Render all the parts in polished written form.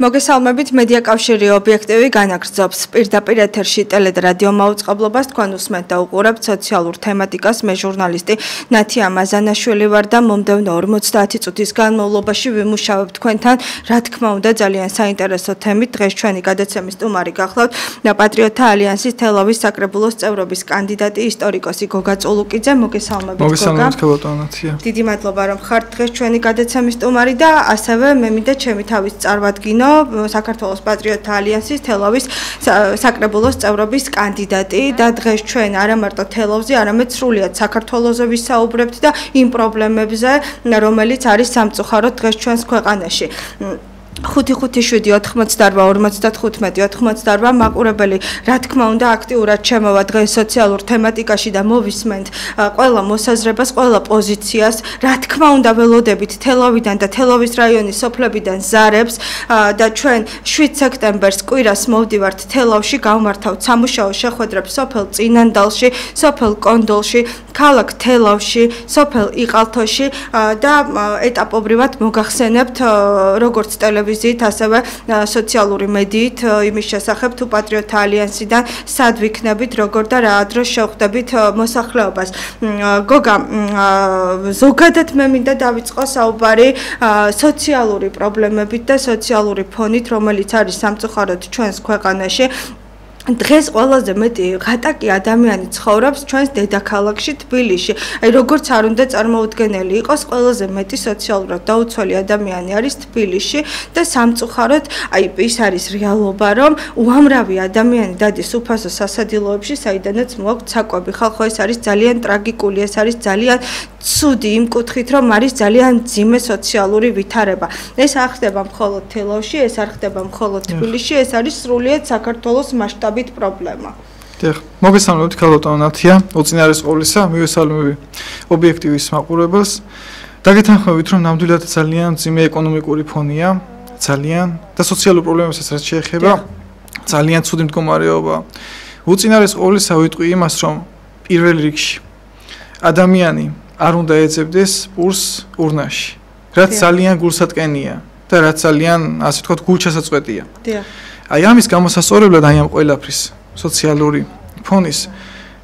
მოგესალმებით, მედია კავშირი ობიექტივი განაგრძობს პირდაპირ ეთერში ტელე და რადიო მაუწყებლობას თქვენ უსმენთ და უყურებთ სოციალურ თემატიკას. მე ჟურნალისტი ნათია მაზანაშვილი ვარ და მომდევნო 50 წუთის განმავლობაში ვიმუშავებ თქვენთან, რა თქმა უნდა, ძალიან საინტერესო თემით. დღეს ჩვენი გადაცემის სტუმარი გახლავთ პატრიოტთა ალიანსის თელავის საკრებულოს წევრობის კანდიდატი ისტორიკოსი გოგა წულუკიძე. მოგესალმებით, გოგა. მოგესალმებით, ნათია. დიდი მადლობა, რომ ხართ დღეს ჩვენი გადაცემის სტუმარი და ასევე მე მინდა ჩემი თავის წარვადგინო საქართველოს პატრიოტთა ალიანსის თელავის საკრებულოს წევრობის კანდიდატი და დღეს ჩვენ არა მარტო თელავზე, არამედ სრულიად საქართველოზე ვისაუბრებთ და იმ პრობლემებზე, რომელიც არის სამწუხაროდ დღეს ჩვენს ქვეყანაში. 557-95-58 მაყურებელი, რა თქმა უნდა, აქტიურად შემოვა დღეს სოციალურ თემატიკაში და მოვისმენთ ყველა მოსაზრებას, ყველა პოზიციას. რა თქმა უნდა, ველოდებით თელავიდან და თელავის რაიონის სოფლებიდან ზარებს და ჩვენ 7 სექტემბერს კვირას მოვდივართ თელავში, გავმართავთ სამუშაო შეხვედრებს სოფელ წინანდალში, სოფელ კონდოლში, ქალაქ თელავში, სოფელ იყალთოში და ეტაპობრივად მოგახსენებთ როგორც ტელევიზიით, ასევე სოციალური მედიით იმის შესახებ, თუ პატრიოტთა ალიანსიდან სად ვიქნებით, როგორ და რა დროს შევხვდებით მოსახლეობას. გოგა, ზოგადად მე მინდა დავიწყო საუბარი სოციალური პრობლემებით და სოციალური ფონით, რომელიც არის სამწუხაროდ ჩვენს ქვეყანაში. დღეს ყველაზე მეტი ღატაკი ადამიანი ცხოვრობს ჩვენს დედაქალაქში თბილისში. აი როგორც არ უნდა წარმოუდგენელი იყოს, ყველაზე მეტი სოციალურად დაუცველი ადამიანი არის თბილისში და სამწუხაროდ აი ის არის რეალობა, რომ უამრავი ადამიანი დადის უფასო სასადილოებში, საიდანაც მოაქვთ საკვები. ხალხო, ეს არის ძალიან ტრაგიკული, ეს არის ძალიან ცუდი იმ კუთხით, რომ არის ძალიან მძიმე სოციალური ვითარება. ეს არ ხდება მხოლოდ თელავში, ეს არ ხდება მხოლოდ თბილისში, ეს არის სრულიად საქართველოს მასშტაბით პრობლემა. დიახ, მოგესალმებით, ნათია. უწინარეს ყოვლისა, მივესალმები ობიექტივის მაყურებელს. დაგეთანხმებით, რომ ნამდვილად ძალიან მძიმე ეკონომიკური ფონია, ძალიან და სოციალურ პრობლემებსაც რაც შეეხება, ძალიან ცუდი მდგომარეობა. უწინარეს ყოვლისა ვიტყვი იმას, რომ პირველ რიგში ადამიანი არ უნდა ეძებდეს პურს ურნაში, რაც ძალიან გულსატკენია და რაც ძალიან, ასე ვთქვათ, გულჩასაწყვეტია. აი ამის გამოსასწორებლად აი ამ ყველაფრის სოციალური ფონის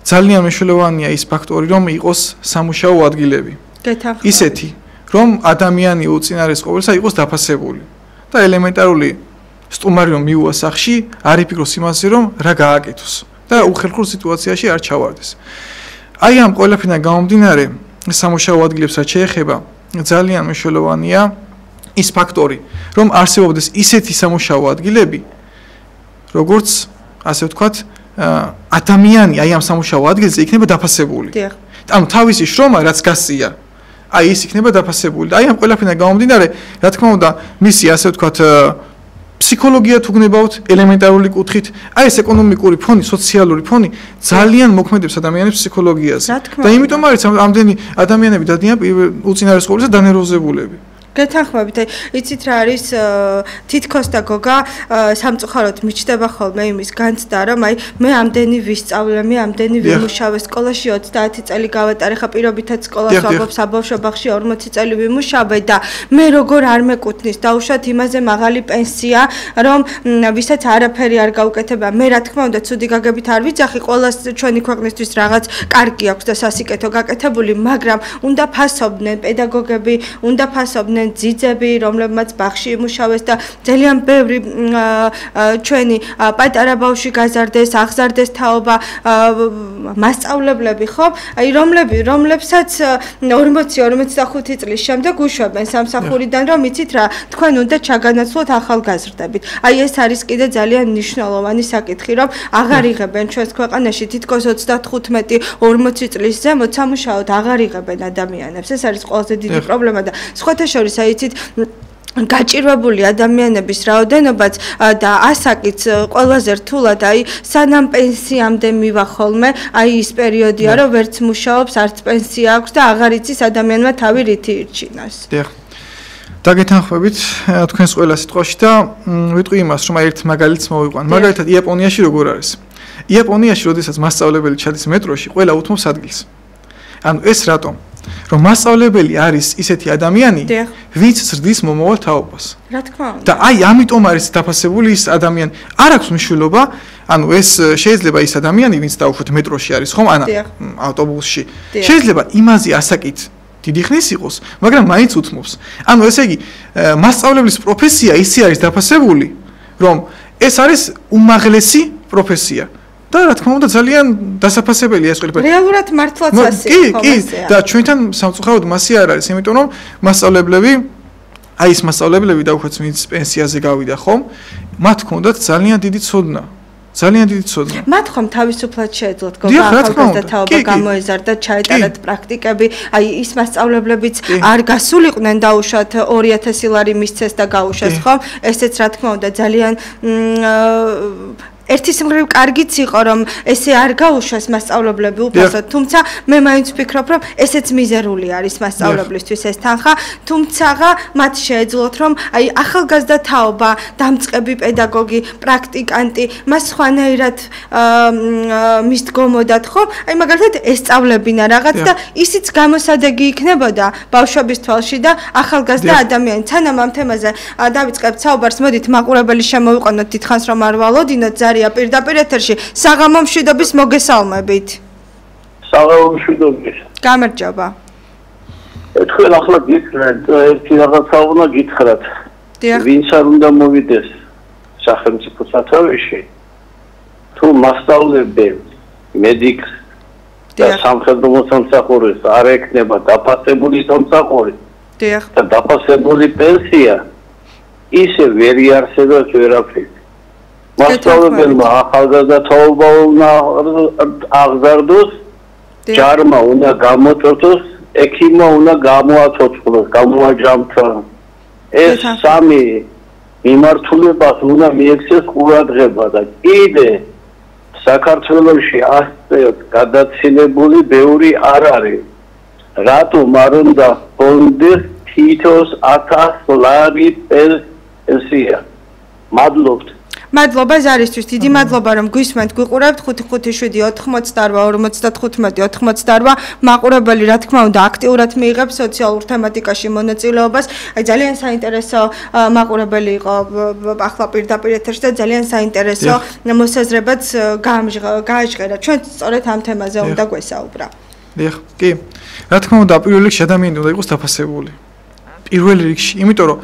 ძალიან მნიშვნელოვანია ის ფაქტორი, რომ იყოს სამუშაო ადგილები. ისეთი, რომ ადამიანი უწინარეს ყოვლისა იყოს დაფასებული და ელემენტარული სტუმარი რომ მიუვა სახლში, არ იფიქროს იმაზე, რომ რა გააკეთოს და უხერხულ სიტუაციაში არ ჩავარდეს. აი ამ ყველაფრიდან გამომდინარე, სამუშაო ადგილებსაც შეეხება, ძალიან მნიშვნელოვანია ის ფაქტორი, რომ არსებობდეს ისეთი სამუშაო ადგილები, როგორც ასე ვთქვათ, ადამიანი აი ამ სამუშაო ადგილზე იქნება დაფასებული. ანუ თავისი შრომა რაც გასწია, აი ის იქნება დაფასებული. და აი ამ ყველაფრიდან გამომდინარე, რა თქმა უნდა, მისი ასე ვთქვათ, ფსიქოლოგია თუ გნებავთ ელემენტარული კუთხით, აი ეს ეკონომიკური ფონი, სოციალური ფონი ძალიან მოქმედებს ადამიანის ფსიქოლოგიაზე. და იმიტომ არის ამდენი ადამიანები დადიან უწინარეს ყოვლისა დანერვოზებულები. გეთანხმებით, იცით რა არის თითქოს და გოგა სამწუხაროდ მიჩნდება ხოლმე იმის განცდა, რომ აი მე ამდენი ვისწავლე, მე ამდენი ვიმუშავე სკოლაში 30 წელი გავატარე, ხა პირობითად სკოლას ვაბობ საბავშვო ბაღში 40 წელი ვიმუშავე და მე როგორ არ მეკუთვნის დაუშვათ იმაზე მაღალი პენსია, რომ ვისაც არაფერი არ გაუკეთება. მე რა თქმა უნდა ცუდი გაგებით არ ვიძახი, ყოველას ჩვენი ქვეყნისთვის რაღაც კარგი აქვს და სასიკეთო გაკეთებული, მაგრამ უნდა ფასობდნენ პედაგოგები, უნდა ფასობდნენ ძიძები, რომლებმაც ბაღში იმუშავეს და ძალიან ბევრი ჩვენი პატარა ბავშვი გაზარდეს, აღზარდეს თაობა, მასწავლებლები ხო? აი რომლებსაც 40-45 წლის შემდეგ უშვებენ სამსახურიდან, რომ იცით რა, თქვენ უნდა ჩაგანაცვლოთ ახალგაზრდებით. აი ეს არის კიდე ძალიან მნიშვნელოვანი საკითხი, რომ აღარ იღებენ ჩვენს ქვეყანაში თითქოს 35-40 წლის ზემოთ სამუშაოდ აღარ იღებენ ადამიანებს. ეს არის ყველაზე დიდი პრობლემა და სხვათა შორის აი იცით გაჭირვებული ადამიანების რაოდენობაც და ასაკიც ყველაზე რთულად აი სანამ პენსიამდე მივა ხოლმე აი ის პერიოდია რომ ვერც მუშაობს არც პენსია აქვს და აღარ იცის ადამიანმა თავი რითი ირჩინოს. დაგეთანხმებით თქვენს ყველა სიტყვაში და ვიტყვი იმას რომ აი ერთ მაგალითს მოვიყვან. მაგალითად იაპონიაში როგორ არის? იაპონიაში როდესაც მასწავლებელი ჩადის მეტროში, ყველა უთმობს ადგილს. ანუ ეს რატომ? რომ მასწავლებელი არის ისეთი ადამიანი, ვინც ზრდის მომავალ თაობას. რა თქმა უნდა. და აი ამიტომ არის დაფასებული ის ადამიანი. არ აქვს მნიშვნელობა, ანუ ეს შეიძლება ის ადამიანი, ვინც დაუშვათ მეტროში არის, ხომ? ან ავტობუსში. შეიძლება იმაზე ასაკით დიდი ხნის იყოს, მაგრამ მაინც უთმობს. ანუ ესე იგი, მასწავლებლის პროფესია ისე არის დაფასებული, რომ ეს არის უმაღლესი პროფესია. და რა თქმა უნდა ძალიან დასაფასებელია ეს ყველაფერი. რეალურად მართლაც ასეა. კი, და ჩვენთან სამწუხაროდ მასე არ არის, იმიტომ რომ მასწავლებლები, აი ეს მასწავლებლები დაუხვეც ვინც პენსიაზე გავიდა ხომ, მათ ჰქონდათ ძალიან დიდი ცოდნა. ძალიან დიდი ცოდნა. მათ ხომ თავისუფლად შეეძლოთ გოგა თაობა გამოეზარდა, ჩაეტარათ პრაქტიკები, აი ის მასწავლებლებიც არ გასულიყვნენ დაუშვათ 2000 ლარი მისცეს და გაუშვეს ხომ? ესეც რა თქმა უნდა ძალიან ერთი სიმღერა კარგიც იყო რომ ესე არ გაუშვეს მასწავლებლები უფასოდ, თუმცა მე მაინც ვფიქრობ რომ ესეც მიზერული არის მასწავლებლისთვის ეს თანხა, თუმცა მათ შეეძლოთ რომ აი ახალგაზრდა თაობა, დამწყები პედაგოგი, პრაქტიკანტი, მას სხვანაირად მისდგომოდათ ხო? აი მაგალითად ესწავლებინა რაღაც და ისიც გამოსადეგი იქნებოდა ბავშვების თვალში და ახალგაზრდა ადამიანი. სანამ ამ თემაზე დავიწყებთ საუბარს, მოდით მაყურებელი შემოვიყვანოთ, დიდხანს რომ არ ვალოდინოთ პირდაპირ ეთერში საღამო მშვიდობის მოგესალმებით. საღამო მშვიდობის. გამარჯობა. ერთხელ ახლა გიქნათ, ერთი რაღაცა უნდა გითხრათ. ვინც არ უნდა მოვიდეს სახელმწიფო სათავეში, თუ მასწავლებელს, მედიკს და სამხედრო მოსამსახურეს არ ეკნება დაფასებული სამსახური და დაფასებული პენსია, ისე ვერ იარსებებს ვერაფერი. მასწავლებელმა ახალგაზრდა თაობა უნდა აღზარდოს, ჯარმა უნდა გამოწოთოს, ექიმმა უნდა გამოაცოცხლოს, გამოაჯამთროს. ეს სამი მიმართულებას უნდა მიექცეს ყურადღება და კიდე საქართველოში ასე გადაცილებული ბევრი არ არის. რატომ არ უნდა ჰქონდეს თითოს 1000 ლარი პენსია? მადლობთ. მადლობა ზარისთვის, დიდი მადლობა რომ გვისმენთ, გვიყურებთ 557-95-58 მაყურებელი რა თქმა უნდა აქტიურად მიიღებს სოციალურ თემატიკაში მონაწილეობას. აი ძალიან საინტერესო მაყურებელი იყო ახლა პირდაპირ ეთერში და ძალიან საინტერესო მოსაზრებაც გააჟღერა. ჩვენ სწორედ ამ თემაზე უნდა გვესაუბრა. დიახ, კი. რა თქმა უნდა, პირველ რიგში ადამიანი უნდა იყოს დაფასებული. პირველ რიგში, იმიტომ რომ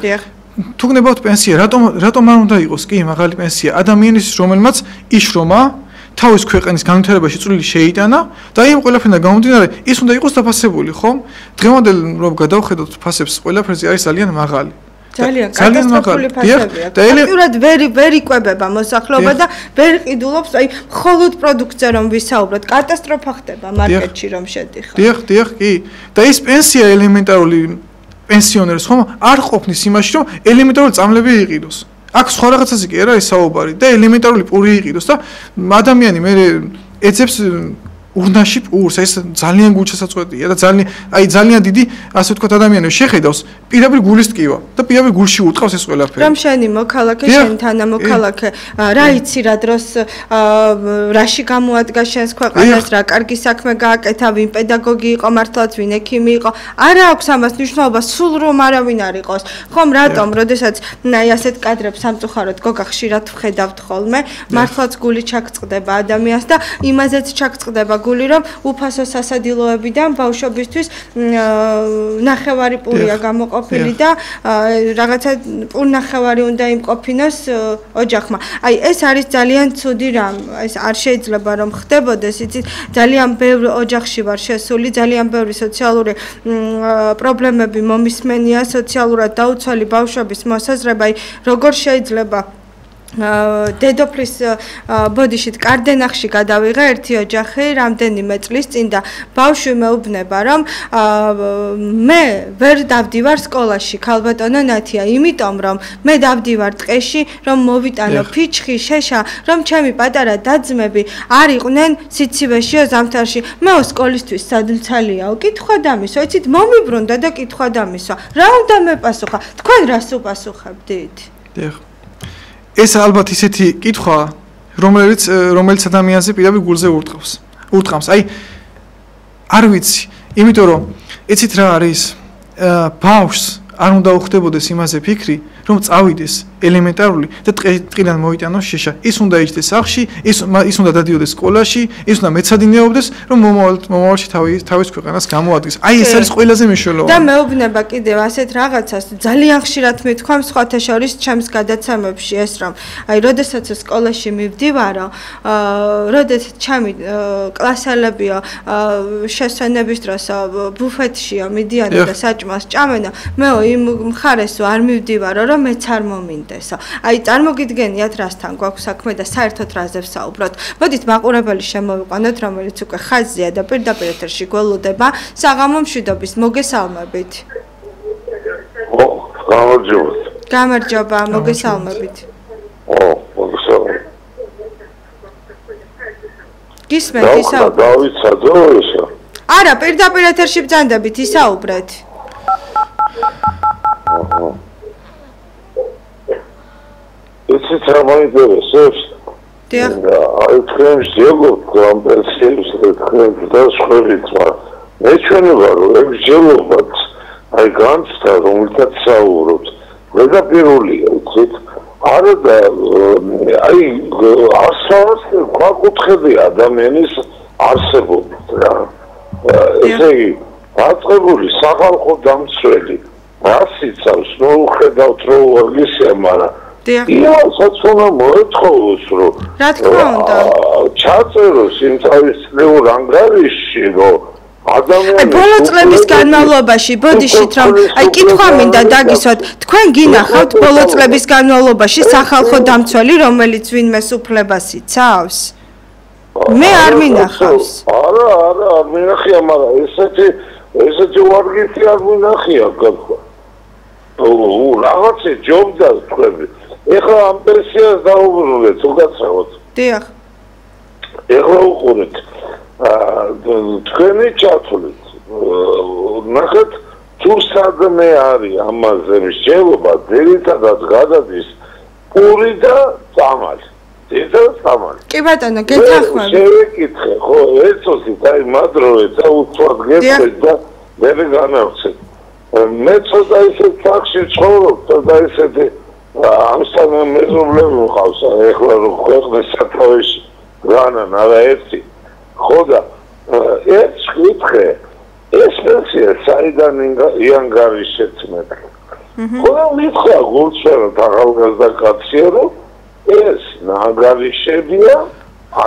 თუ გნებავთ პენსია, რატომ არ უნდა იყოს კი მაღალი პენსია ადამიანის, რომელმაც იშრომა, თავის ქვეყნის განვითარებაში წვლილი შეიტანა და იმ ყველაფერიდან გამომდინარე, ის უნდა იყოს დაფასებული, ხომ? დღევანდელ რომ გადავხედოთ ფასებს, ყველაფერზე არის ძალიან მაღალი. ძალიან კატასტროფული ფასებია. აქტიურად ვერ იკვებება მოსახლეობა და ვერ ყიდულობს, აი მხოლოდ პროდუქტზე რომ ვისაუბროთ, კატასტროფა ხდება მარკეტში რომ შედიხარ. დიახ, კი. და ის პენსია ელემენტარული პენსიონერს ხომ არ ყოფნის იმაში რომ ელემენტარული წამლები იყიდოს. აქ სხვა რაღაცაზე კი არა ის საუბარი და ელემენტარული პური იყიდოს და ადამიანი მე ეძებს ურნაში პურს, ეს ძალიან გულშესაწყვეტია და ძალიან დიდი ასე ვთქვათ ადამიანებს შეხედავს პირდაპირ გულის ტკივა და პირდაპირ გულში უტყავს ეს ყველაფერი. რომ შენი მოქალაქე, შენ თანამოქალაქე, რა იცი რა დროს რაში გამოადგა შენს ქვეყანას, რა კარგი საქმე გააკეთა, ვინ პედაგოგი იყო მართლაც, ვინ ექიმი იყო. არა აქვს ამას მნიშვნელობა, სულ რომ არავინ არ იყოს. ხომ რატომ, როდესაც აი ასეთ კადრებს სამწუხაროდ გოგა ხშირად ვხედავთ ხოლმე, მართლაც გული ჩაგწყდება ადამიანს და იმაზეც ჩაგწყდება გული რომ უფასო სასადილოებიდან ბავშვებისთვის ნახევარი პურია გამოყოფილი და რაღაცა პურნახევარი უნდა იმყოფინოს ოჯახმა. აი ეს არის ძალიან ცუდი რამ. ეს არ შეიძლება რომ ხდებოდეს, იცით, ძალიან ბევრი ოჯახში ვარ შესული, ძალიან ბევრი სოციალური პრობლემები მომისმენია, სოციალურად დაუცველი ბავშვების მოსაზრება, აი როგორ შეიძლება დედოფლის ბოდიშით კარდენახში გადავიღე ერთი ოჯახი რამდენიმე წლის წინ და ბავშვი მეუბნება რომ მე ვერ დავდივარ სკოლაში ქალბატონო ნათია, იმიტომ რომ მე დავდივარ ტყეში რომ მოვიტანო ფიჩხი, შეშა, რომ ჩემი პატარა დაძმები არ იყვნენ სიცივეშიო ზამთარში. მეო სკოლისთვის სადმცალიაო, კითხვა დამისვა, იცით, მომიბრუნდა და კითხვა დამისვა. რა უნდა მეპასუხა? თქვენ რას უპასუხებდით? დიახ. ეს ალბათ ისეთი კითხვა, რომელიც ადამიანზე პირდაპირ გულზე ურტყამს. აი, არ ვიცი, იმიტომ რომ იცით რა არის? ბავშვს არ უნდა უხდებოდეს იმაზე ფიქრი, რომ წავიდეს ელემენტარული და ტყიდან მოიტანოს შეშა. ის უნდა იჯდეს სახლში, ის უნდა დადიოდეს სკოლაში, ის უნდა მეცადინეობდეს, რომ მომავალში თავის ქვეყანას გამოადგეს. აი ეს არის ყველაზე მნიშვნელოვანი. და მეუბნება კიდევ ასეთ რაღაცას ძალიან ხშირად მithქვამ სხვათა შორის ჩემს გადაცემებში ეს რომ აი როდესაც სკოლაში მივდივარო, როდესაც ჩემი კლასელებიო შესვენების დროს ბუფეტშიო მიდიანო და საჭმელს ჭამენო, მეო იმ მხარესო არ მივდივარო, რომ მეც არ მომინდესო. აი წარმოგიდგენიათ რასთან გვაქვს საქმე და საერთოდ რაზე ვსაუბროთ. მოდით მაყურებელი შემოვიყვანოთ, რომელიც უკვე ხაზია და პირდაპირ ეთერში გველოდება. საღამო მშვიდობის, მოგესალმებით. გამარჯობა, მოგესალმებით. მოგესალმებით. გისმენთ ისაუბრეთ. დავიცადო ესა. არა, პირდაპირ ეთერში ბრძანდებით, ისაუბრეთ. It's a matter დიახ. აი თქვენ შეგობთ ამ პენსიებს და თქვენ დასხმებით, მე ჩვენი ვარ, ებჯელობთ აი განცდა რომელთაც საუბრობთ. მედაპირულია, უცით არა და აი არსავას გვაკუთხედი ადამიანის არსებობით რა. ესე იგი, დაწყებული სახალხო დამცველი რას იცავს, ნუ ხედავთ რომ ისე, მაგრამ იასაც უნდა მოეთხოვოს, რომ რა თქმა უნდა ჩაწეროს იმ თავის წლეულ ანგარიშში, რომ აი ბოლო წლების განმავლობაში ბოდიშით რომ აი კითხვა მინდა დაგისვათ, თქვენ გინახავთ ბოლო წლების განმავლობაში სახალხო დამცველი, რომელიც ვინმეს უფლებას იცავს? მე არ მინახავს. არა, არ მინახია, მაგრამ ესეთი ვარგისი არ მინახია გაქვა. რაღაცე ჯობდა თქვენ. ეხლა ამ პენსიას დაუბრუნეთ, უგაცრავთ. დიახ. ეხლა უყურეთ. თქვენი ჩათვლით. ნახეთ, თუ სადმე არის ამაზე მსჯელობა, ძირითადად გადადის პური და წამალი. კი ბატონო, გეთანხმები. შევეკითხე, ხო, ეცოდით, აი მადროვე და უცბად გეტყვით და მე განავცეთ. მე ცოტა ისე ფაქში ცხოვრობ და ისეთი ამსთან მეზობლები მყავს, ეხლა რომ ქვეყნის სათავეში განან არაერთი. ხო და ეს კითხე, ეს პენსია საიდან იანგარიშეთ მე. ხო და მითხრა გულწრფელად ახალგაზრდა კაცია, რომ ეს ნანგარიშებია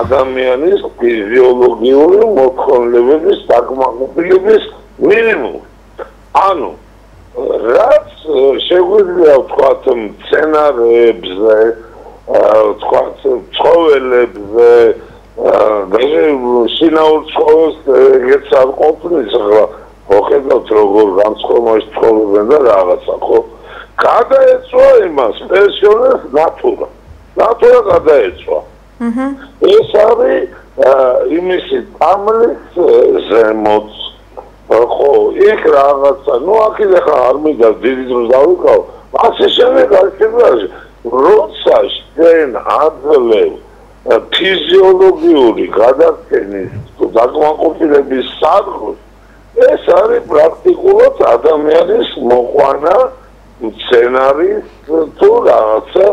ადამიანის ფიზიოლოგიური მოთხოვნილების დაკმაყოფილების მინიმუმი. ანუ რაც შეგვიძლია ვთქვათ მცენარეებზე, ვთქვათ ცხოველებზე, შინაურ ცხოველს ეგეც არ ყოფნის, ახლა მოხედავთ როგორ განსხვავებაში ცხოვრობენ და რაღაცა, ხო? გადაეწვა იმას პენსიონერს ნატურა გადაეწვა. ეს არის იმისი წამლის ზემოც. ხო, იქ რაღაცა, ნუ აქ ახლა არ მინდა დიდი დროს დავიკავ, ასე შემდეგ როცა შენ აძლევ ფიზიოლოგიური გადაცემის დაკმაყოფილების სადგურს, ეს არის პრაქტიკულად ადამიანის მოყვანა მცენარის თუ რაღაცა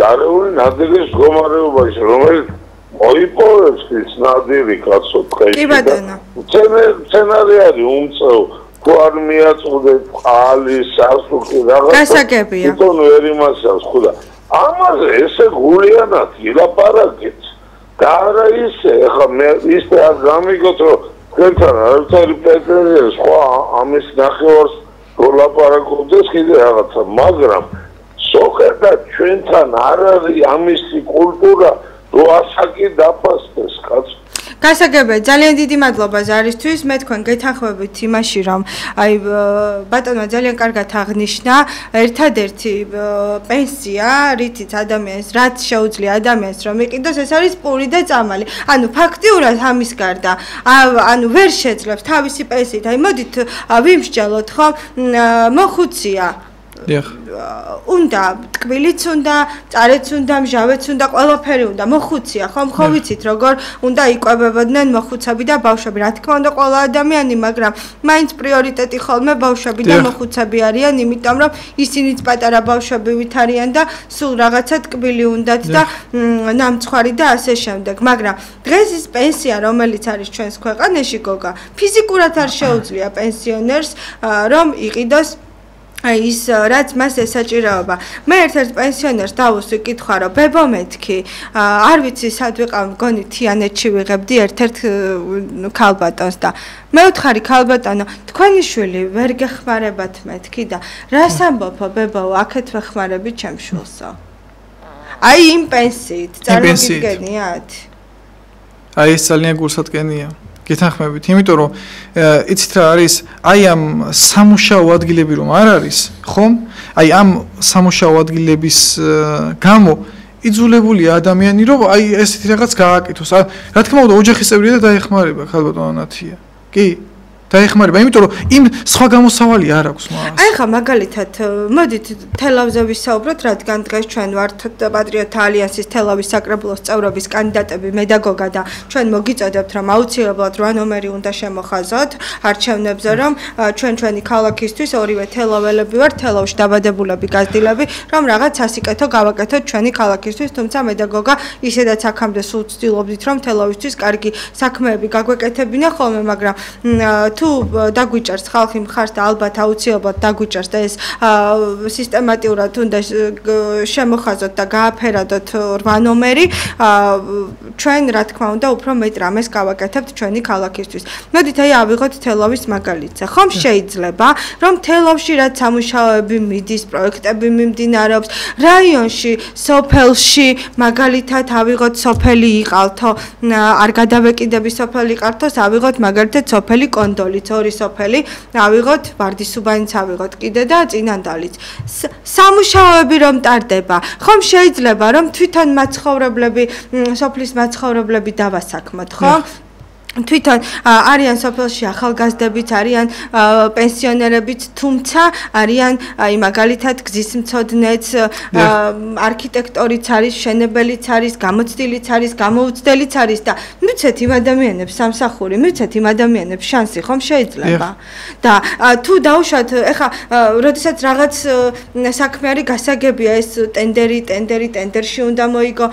გარეული ნადირის მდგომარეობაში, რომელიც მოიპოვებს ის ნადირი კაცო ტყეში. კი ბატონო. მცენარე არის უმწეო, თუ არ მიაწვდეთ წყალი, სასუქი რაღაცა. გასაგებია. თვითონ ვერ იმასავს, ხო და ამაზე ესე გულიანად ილაპარაკეთ. და არა ისე, ეხლა მე ისე არ გამიგოთ, რომ თქვენთან არავითარი პრეტენზია სხვა ამის ნახევარს გოლაპარაკობდეს კიდე რაღაცა, მაგრამ ზოგადად ჩვენთან არ არის ამისი კულტურა, რომ ასაკი დაფასდეს კაცო. გასაგებია, ძალიან დიდი მადლობა ზარისთვის. მე თქვენ გეთანხმებით იმაში, რომ აი ბატონმა ძალიან კარგად აღნიშნა, ერთადერთი პენსია, რითიც ადამიანს, რაც შეუძლია ადამიანს რომ იყიდოს, ეს არის პური და წამალი. ანუ ფაქტიურად ამის გარდა, ანუ ვერ შეძლებს თავისი პენსიით. აი მოდით ვიმსჯელოთ, ხო? მოხუცია უნდა ტკბილიც უნდა, წარეც უნდა, მჟავეც უნდა, ყველაფერი უნდა, მოხუცია, ხომ ვიცით როგორ უნდა იკვებებოდნენ მოხუცები და ბავშვები. რა თქმა უნდა, ყველა ადამიანი, მაგრამ მაინც პრიორიტეტი ხოლმე ბავშვები და მოხუცები არიან, იმიტომ რომ ისინიც პატარა ბავშვებივით არიან და სულ რაღაცა ტკბილი უნდათ და ნამცხვარი და ასე შემდეგ. მაგრამ დღეს ის პენსია, რომელიც არის ჩვენს ქვეყანაში, გოგა, ფიზიკურად არ შეუძლია პენსიონერს რომ იყიდოს ის რაც მას ესაჭიროება. მე ერთ-ერთ პენსიონერს დავუსვი კითხვა, რომ ბებო მეთქი, არ ვიცი სად ვიყავ, მგონი თიანეთში ვიღებდი ერთ-ერთ ქალბატონს და მე ვთხარი ქალბატონო, თქვენი შვილი ვერ გეხმარებათ მეთქი და რას ამბობო ბებო, აქეთ ვეხმარები ჩემ შვილსო. აი იმ პენსიით, წარმოგიდგენიათ? აი ეს ძალიან გულსატკენია. გეთანხმებით, იმიტომ რომ იცით რა არის, აი ამ სამუშაო ადგილები რომ არ არის, ხომ? აი ამ სამუშაო ადგილების გამო იძულებულია ადამიანი რომ აი ესეთი რაღაც გააკეთოს. რა თქმა უნდა, ოჯახის წევრია და დაეხმარება ქალბატონო ნათია. კი? დაეხმარება, იმიტომ რომ იმ სხვა გამოსავალი არ აქვს მას. აი ხა მაგალითად, მოდით თელავზე ვისაუბროთ, რადგან დღეს ჩვენ ვართ პატრიოტთა ალიანსის თელავის საკრებულოს წევრობის კანდიდატები მე და გოგა და ჩვენ მოგიწოდებთ, რომ აუცილებლად 8 ნომერი უნდა შემოხაზოთ არჩევნებზე, რომ ჩვენი ქალაქისთვის ორივე თელაველები ვართ, თელავში დაბადებულები, გაზრდილები, რომ რაღაც სასიკეთო გავაკეთოთ ჩვენი ქალაქისთვის, თუმცა მე და გოგა ისედაც აქამდე სულ ვცდილობდით, რომ თელავისთვის კარგი საქმეები გაგვეკეთებინა ხოლმე, მაგრამ თუ დაგვიჭერს ხალხი მხარს და ალბათ აუცილებლად დაგვიჭერს და ეს სისტემატიურად უნდა შემოხაზოთ და გააფერადოთ 8 ნომერი, ჩვენ რა თქმა უნდა უფრო მეტ რამეს გავაკეთებთ ჩვენი ქალაქისთვის. მოდით აი ავიღოთ თელავის მაგალითზე. ხომ შეიძლება რომ თელავში რაც სამუშაოები მიდის, პროექტები მიმდინარეობს, რაიონში, სოფელში მაგალითად ავიღოთ სოფელი იყალთო, არ გადავეკიდები სოფელი იყალთოს, ავიღოთ მაგალითად სოფელი კონდოლიც, ორი სოფელი, ავიღოთ ვარდისუბანიც ავიღოთ კიდე და წინანდალიც. სამუშაოები რომ ტარდება, ხომ შეიძლება რომ თვითონ მაცხოვრებლები, სოფლის მაცხოვრებლები დავასაქმოთ, ხო? თვითონ არიან სოფელში ახალგაზრდებიც, არიან პენსიონერებიც, თუმცა არიან აი მაგალითად გზისმცოდნეც, არქიტექტორიც არის, მშენებელიც არის, გამოცდილიც არის, გამოუცდელიც არის და მიცეთ იმ ადამიანებს სამსახური, მიცეთ იმ ადამიანებს შანსი, ხომ შეიძლება? და თუ დავუშვათ, ეხა როდესაც რაღაც საქმე არის გასაგებია, ეს ტენდერში უნდა მოიგო,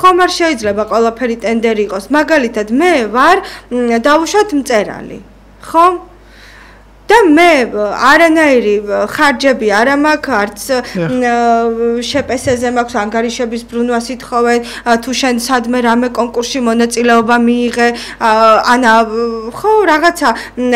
ხომ არ შეიძლება ყველაფერი ტენდერი იყოს. მაგალითად მე ვარ დავუშვათ მწერალი, ხო? და მე არანაირი ხარჯები არ მაქვს, არც შეპესეზე მაქვს, ანგარიშების ბრუნვას ითხოვენ, თუ შენ სადმე რამე კონკურსში მონაწილეობა მიიღე, ანა ხო რაღაცა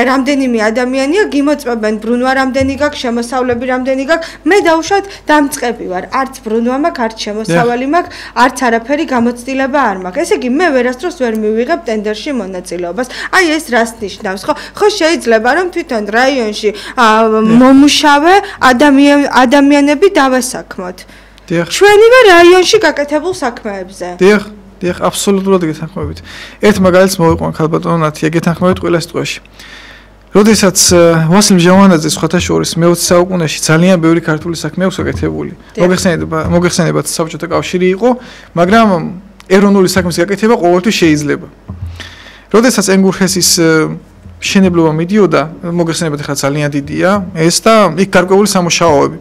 რამდენიმე ადამიანია გიმოწმებენ ბრუნვა რამდენი გაქვს, შემოსავლები რამდენი გაქვს, მე დავუშვათ დამწყები ვარ, არც ბრუნვა მაქვს, არც შემოსავალი მაქვს, არც არაფერი გამოცდილება არ მაქვს. ესე იგი მე ვერასდროს ვერ მივიღებ ტენდერში მონაწილეობას. აი ეს რას ნიშნავს, ხო? ხო შეიძლება რომ თვითონ რაიონში მომუშავე ადამიანები დავასაქმოთ. ჩვენივე რაიონში გაკეთებულ საქმეებზე. დიახ, აბსოლუტურად გეთანხმებით. ერთ მაგალითს მოვიყვან ქალბატონო ნათია, გეთანხმებით ყველა სიტყვაში. როდესაც ვასილ მჟავანაძე სხვათა შორის მე-20 საუკუნეში ძალიან ბევრი ქართული საქმე აქვს გაკეთებული. მოგეხსენებათ საბჭოთა კავშირი იყო, მაგრამ ეროვნული საქმის გაკეთება ყოველთვის შეიძლება. როდესაც ენგურხესის შენებლობა მიდიოდა, მოგეხსენებათ ახლა ძალიან დიდია ეს და იქ გარკვეული სამუშაოები.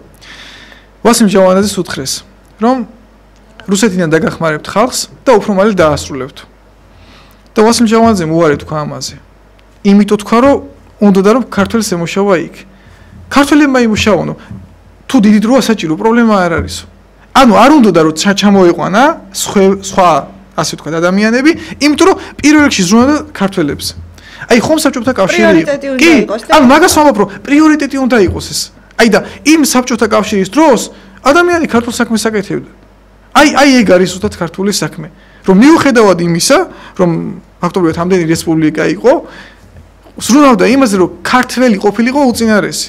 ვასილ მჟავანაძეს უთხრეს, რომ რუსეთიდან დაგახმარებთ ხალხს და უფრო მალე დაასრულებთ. და ვასილ მჟავანაძემ უარი თქვა ამაზე. იმიტომ თქვა, რომ უნდა რომ ქართველს ემუშავა იქ. ქართველებმა იმუშაონო. თუ დიდი დროა საჭირო, პრობლემა არ არისო. ანუ არ უნდა რომ ჩამოიყვანა სხვა ასე ვთქვათ ადამიანები, იმიტომ რომ პირველ რიგში ზრუნავდა ქართველებს. აი ხომ საბჭოთა კავშირი იყო. ანუ მაგას ვამბობ, რომ პრიორიტეტი უნდა იყოს ეს. აი და იმ საბჭოთა კავშირის დროს ადამიანი ქართულ საქმეს აკეთებდა. აი ეგ არის უბრალოდ ქართული საქმე. რომ მიუხედავად იმისა, რომ ფაქტობრივად ამდენი რესპუბლიკა იყო, ზრუნავდა იმაზე, რომ ქართველი ყოფილიყო უწინარესი.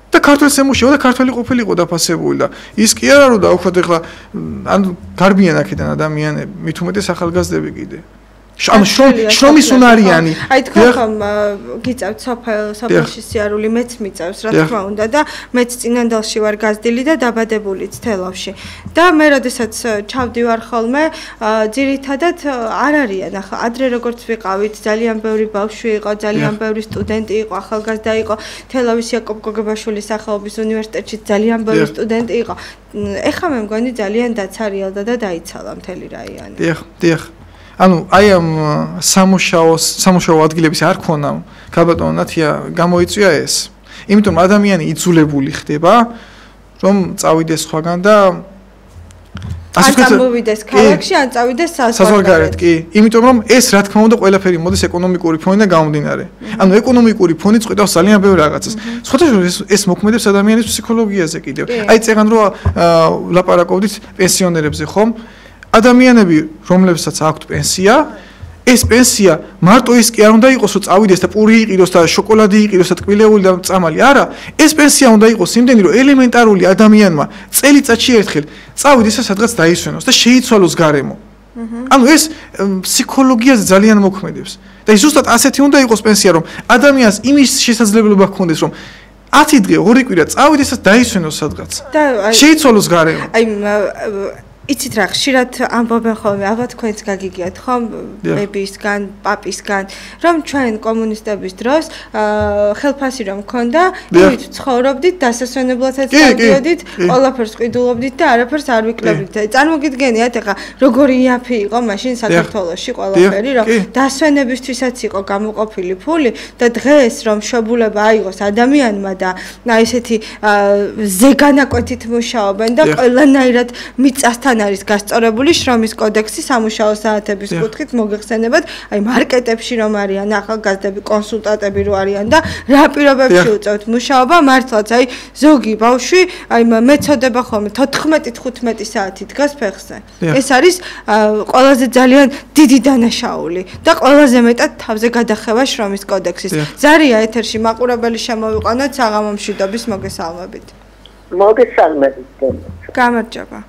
და ქართველს ემუშავა და ქართველი ყოფილიყო დაფასებული და ის კი არა რომ დაუხვათ ეხლა ან გარბიან აქედან ადამიანები, მით უმეტეს ახალგაზრდები კიდე. ანუ შრომის უნარიანი. აი თქვენ ხომ გიწევთ სოფელში სიარული მეც მიწევს რა თქმა უნდა და მეც წინანდალში ვარ გაზრდილი და დაბადებულიც თელავში. და მე როდესაც ჩავდივარ ხოლმე ძირითადად არ არიან ახლა ადრე როგორც ვიყავით ძალიან ბევრი ბავშვი იყო, ძალიან ბევრი სტუდენტი იყო, ახალგაზრდა იყო, თელავის იაკობ გოგებაშვილის სახელობის უნივერსიტეტში ძალიან ბევრი სტუდენტი იყო. ეხლა მე მგონი ძალიან დაცარიელდა და დაიცალა მთელი რაიონი. დიახ. ანუ აი ამ სამუშაო ადგილების არ ქონა გაბატონო ნათია გამოიწვია ეს. იმიტომ რომ ადამიანი იძულებული ხდება რომ წავიდეს სხვაგან და ან წამოვიდეს ქალაქში, ან წავიდეს საზღვარგარეთ, კი. იმიტომ რომ ეს რა თქმა უნდა ყველაფერი მოდის ეკონომიკური ფონიდან გამომდინარე. ანუ ეკონომიკური ფონი წყვეტავს ძალიან ბევრ რაღაცას. სხვადასხვა ეს მოქმედებს ადამიანის ფსიქოლოგიაზე კიდევ. აი წეგან რო ლაპარაკობდით პენსიონერებზე, ხომ? ადამიანები, რომლებსაც აქვთ პენსია, ეს პენსია მარტო ის კი არ უნდა იყოს, რომ წავიდეს და პური იყიდოს და შოკოლადი იყიდოს და ტკბილეული და წამალი. არა, ეს პენსია უნდა იყოს იმდენი, რომ ელემენტარული ადამიანმა წელიწადში ერთხელ წავიდეს და სადღაც დაისვენოს და შეიცვალოს გარემო. ანუ ეს ფსიქოლოგიაზე ძალიან მოქმედებს. და ის ზუსტად ასეთი უნდა იყოს პენსია, რომ ადამიანს იმის შესაძლებლობა ჰქონდეს, რომ 10 დღე, 2 კვირა წავიდეს და დაისვენოს სადღაც. შეიცვალოს გარემო. აი იცით რა, ხშირად ამბობენ ხოლმე, აბა თქვენც გაგიგიათ ხომ, ბებისგან, პაპისგან, რომ ჩვენ კომუნისტების დროს ხელფასი რომ მქონდა, იმით ცხოვრობდით, დასასვენებლადაც წავდიოდით, ყველაფერს ყიდულობდით და არაფერს არ ვიკლებდით. წარმოგიდგენიათ ახლა, როგორი იაფი იყო მაშინ საქართველოში ყველაფერი, რომ დასვენებისთვისაც იყო გამოყოფილი ფული და დღეს რომ შობულება აიღოს ადამიანმა და ესეთი ზეგანაკვეთით მუშაობენ და ყველანაირად მიწასთან არის გასწორებული შრომის კოდექსი სამუშაო საათების კუთხით მოგეხსენებათ, აი მარკეტებში რომ არიან ახალგაზრდები, კონსულტანტები რო არიან და რა პირობებში უწევთ მუშაობა, მართლაც აი ზოგი ბავშვი, აი მეწოდება ხოლმე 14-15 საათი დგას ფეხზე. ეს არის ყველაზე ძალიან დიდი დანაშაული და ყველაზე მეტად თავზე გადახევა შრომის კოდექსის. ზარია ეთერში მაყურებელი შემოვიყვანოთ საღამო მშვიდობის მოგესალმებით. მოგესალმებით. გამარჯობა.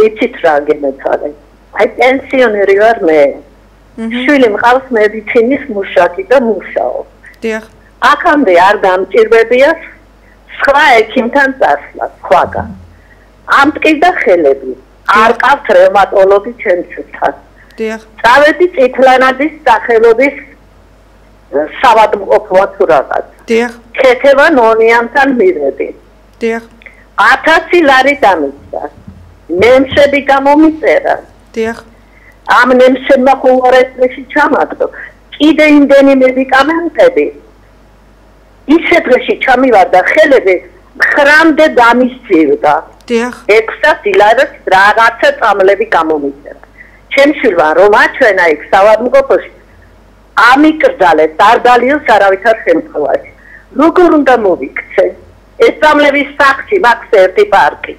იცით რა გემეცადე. აი პენსიონერი ვარ მე. შვილი მყავს მედიცინის მუშაკი და მუშაობს. დიახ. აქამდე არ დამჭირებია სხვა ექიმთან წასვლა, სხვაგან. ამტკივდა ხელები. არ ყავთ რევმატოლოგი ჩემთან. დიახ. წავედი წითლანაძის სახელობის საავადმყოფოა თუ რაღაც. დიახ. ქეთევა ნონიამთან მივედი. დიახ. 1000 ლარი დამიცა. ნემსები გამომიწერა. დიახ. ამ ნემსებმა ხუარესში ჩამაგდო. კიდე იმდენი მედიკამენტები. ისე დღეში ჩამივარდა ხელები 9-მდე დამისწირდა. დიახ. 600 ლარს რაღაცა წამლები გამომიწერა. ჩემშვილმა რომ აჩვენა იქ საავადმყოფოში ამიკრძალეს დარდალიოს არავითარ შემთხვევაში. როგორ უნდა მოვიქცე? ეს წამლების სახში მაქვს ერთი პარკი.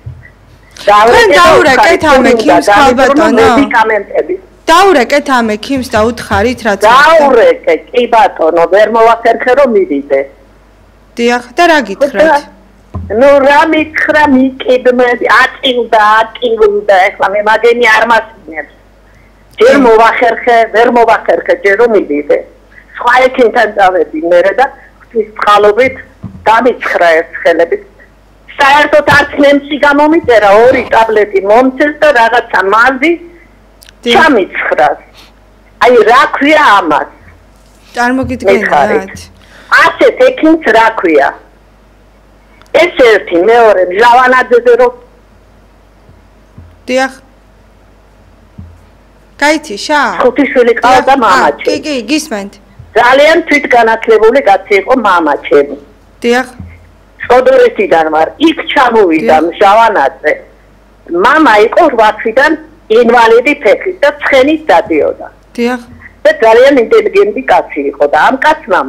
დაურეკეთ ამ ექიმს ხალბატონო. მედიკამენტები. დაურეკეთ ამ ექიმს და უთხარით რაც. დაურეკე, კი ბატონო, ვერ მოვახერხე რომ მივიდე. დიახ, და რა გითხრათ? ნუ რა მითხრა მიკიდმები, ატილდა, ეხლა მე მაგენი არ მასწინებს. ჯერ მოვახერხე, ვერ მოვახერხე, ჯერ რომ მივიდე. სხვა ექიმთან წავედი მერე და ღვთის წყალობით დამიცხრა ეს ხელები. საერთოდ არც ნემსი გამომიწერა, 2 ტაბლეტი მომცეს და რაღაცა მანდი ჩამიცხრას. აი რა ქვია ამას? წარმოგიდგენიათ? ასეთ ექიმს რა ქვია? ეს ერთი, მეორე, ჟავანაძეზე რო. დიახ. გაითიშა? ხუთიშვილი ყავდა მამაჩემი. კი, გისმენთ. ძალიან თვითგანათლებული კაცი იყო მამაჩემი. დიახ. სოდორეთიდან ვარ, იქ ჩამოვიდა ჟავანაძე. მამა იყო 8 თვიდან ინვალიდი ფეხით და ცხენით დადიოდა. დიახ. და ძალიან ინტელიგენტი კაცი იყო და ამ კაცმა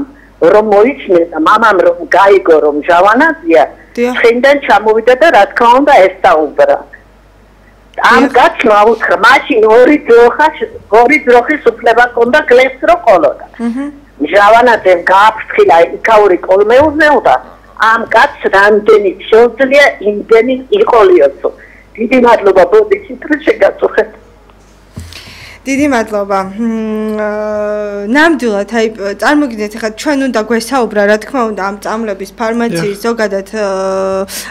რომ მოიჩნეს და მამამ რომ გაიგო რომ ჟავანაძეა, ცხენიდან ჩამოვიდა და რა თქმა უნდა ესწაუბრა. ამ კაცმა უთხრა, მაშინ 2 ძროხის უფლება ჰქონდა კლებს რო ყოლოდა. ჟავანაძემ გააფრთხილა იქაური კოლმეუზეობა. ამ კაცს რამდენი შეუძლია იმდენი იყოლიოსო. დიდი მადლობა ბოდიში თუ შეგაწუხეთ. დიდი მადლობა. ნამდვილად, აი წარმოგიდგენთ, ახლა ჩვენ უნდა გვესაუბრა, რა თქმა უნდა, ამ წამლების ფარმაციის ზოგადად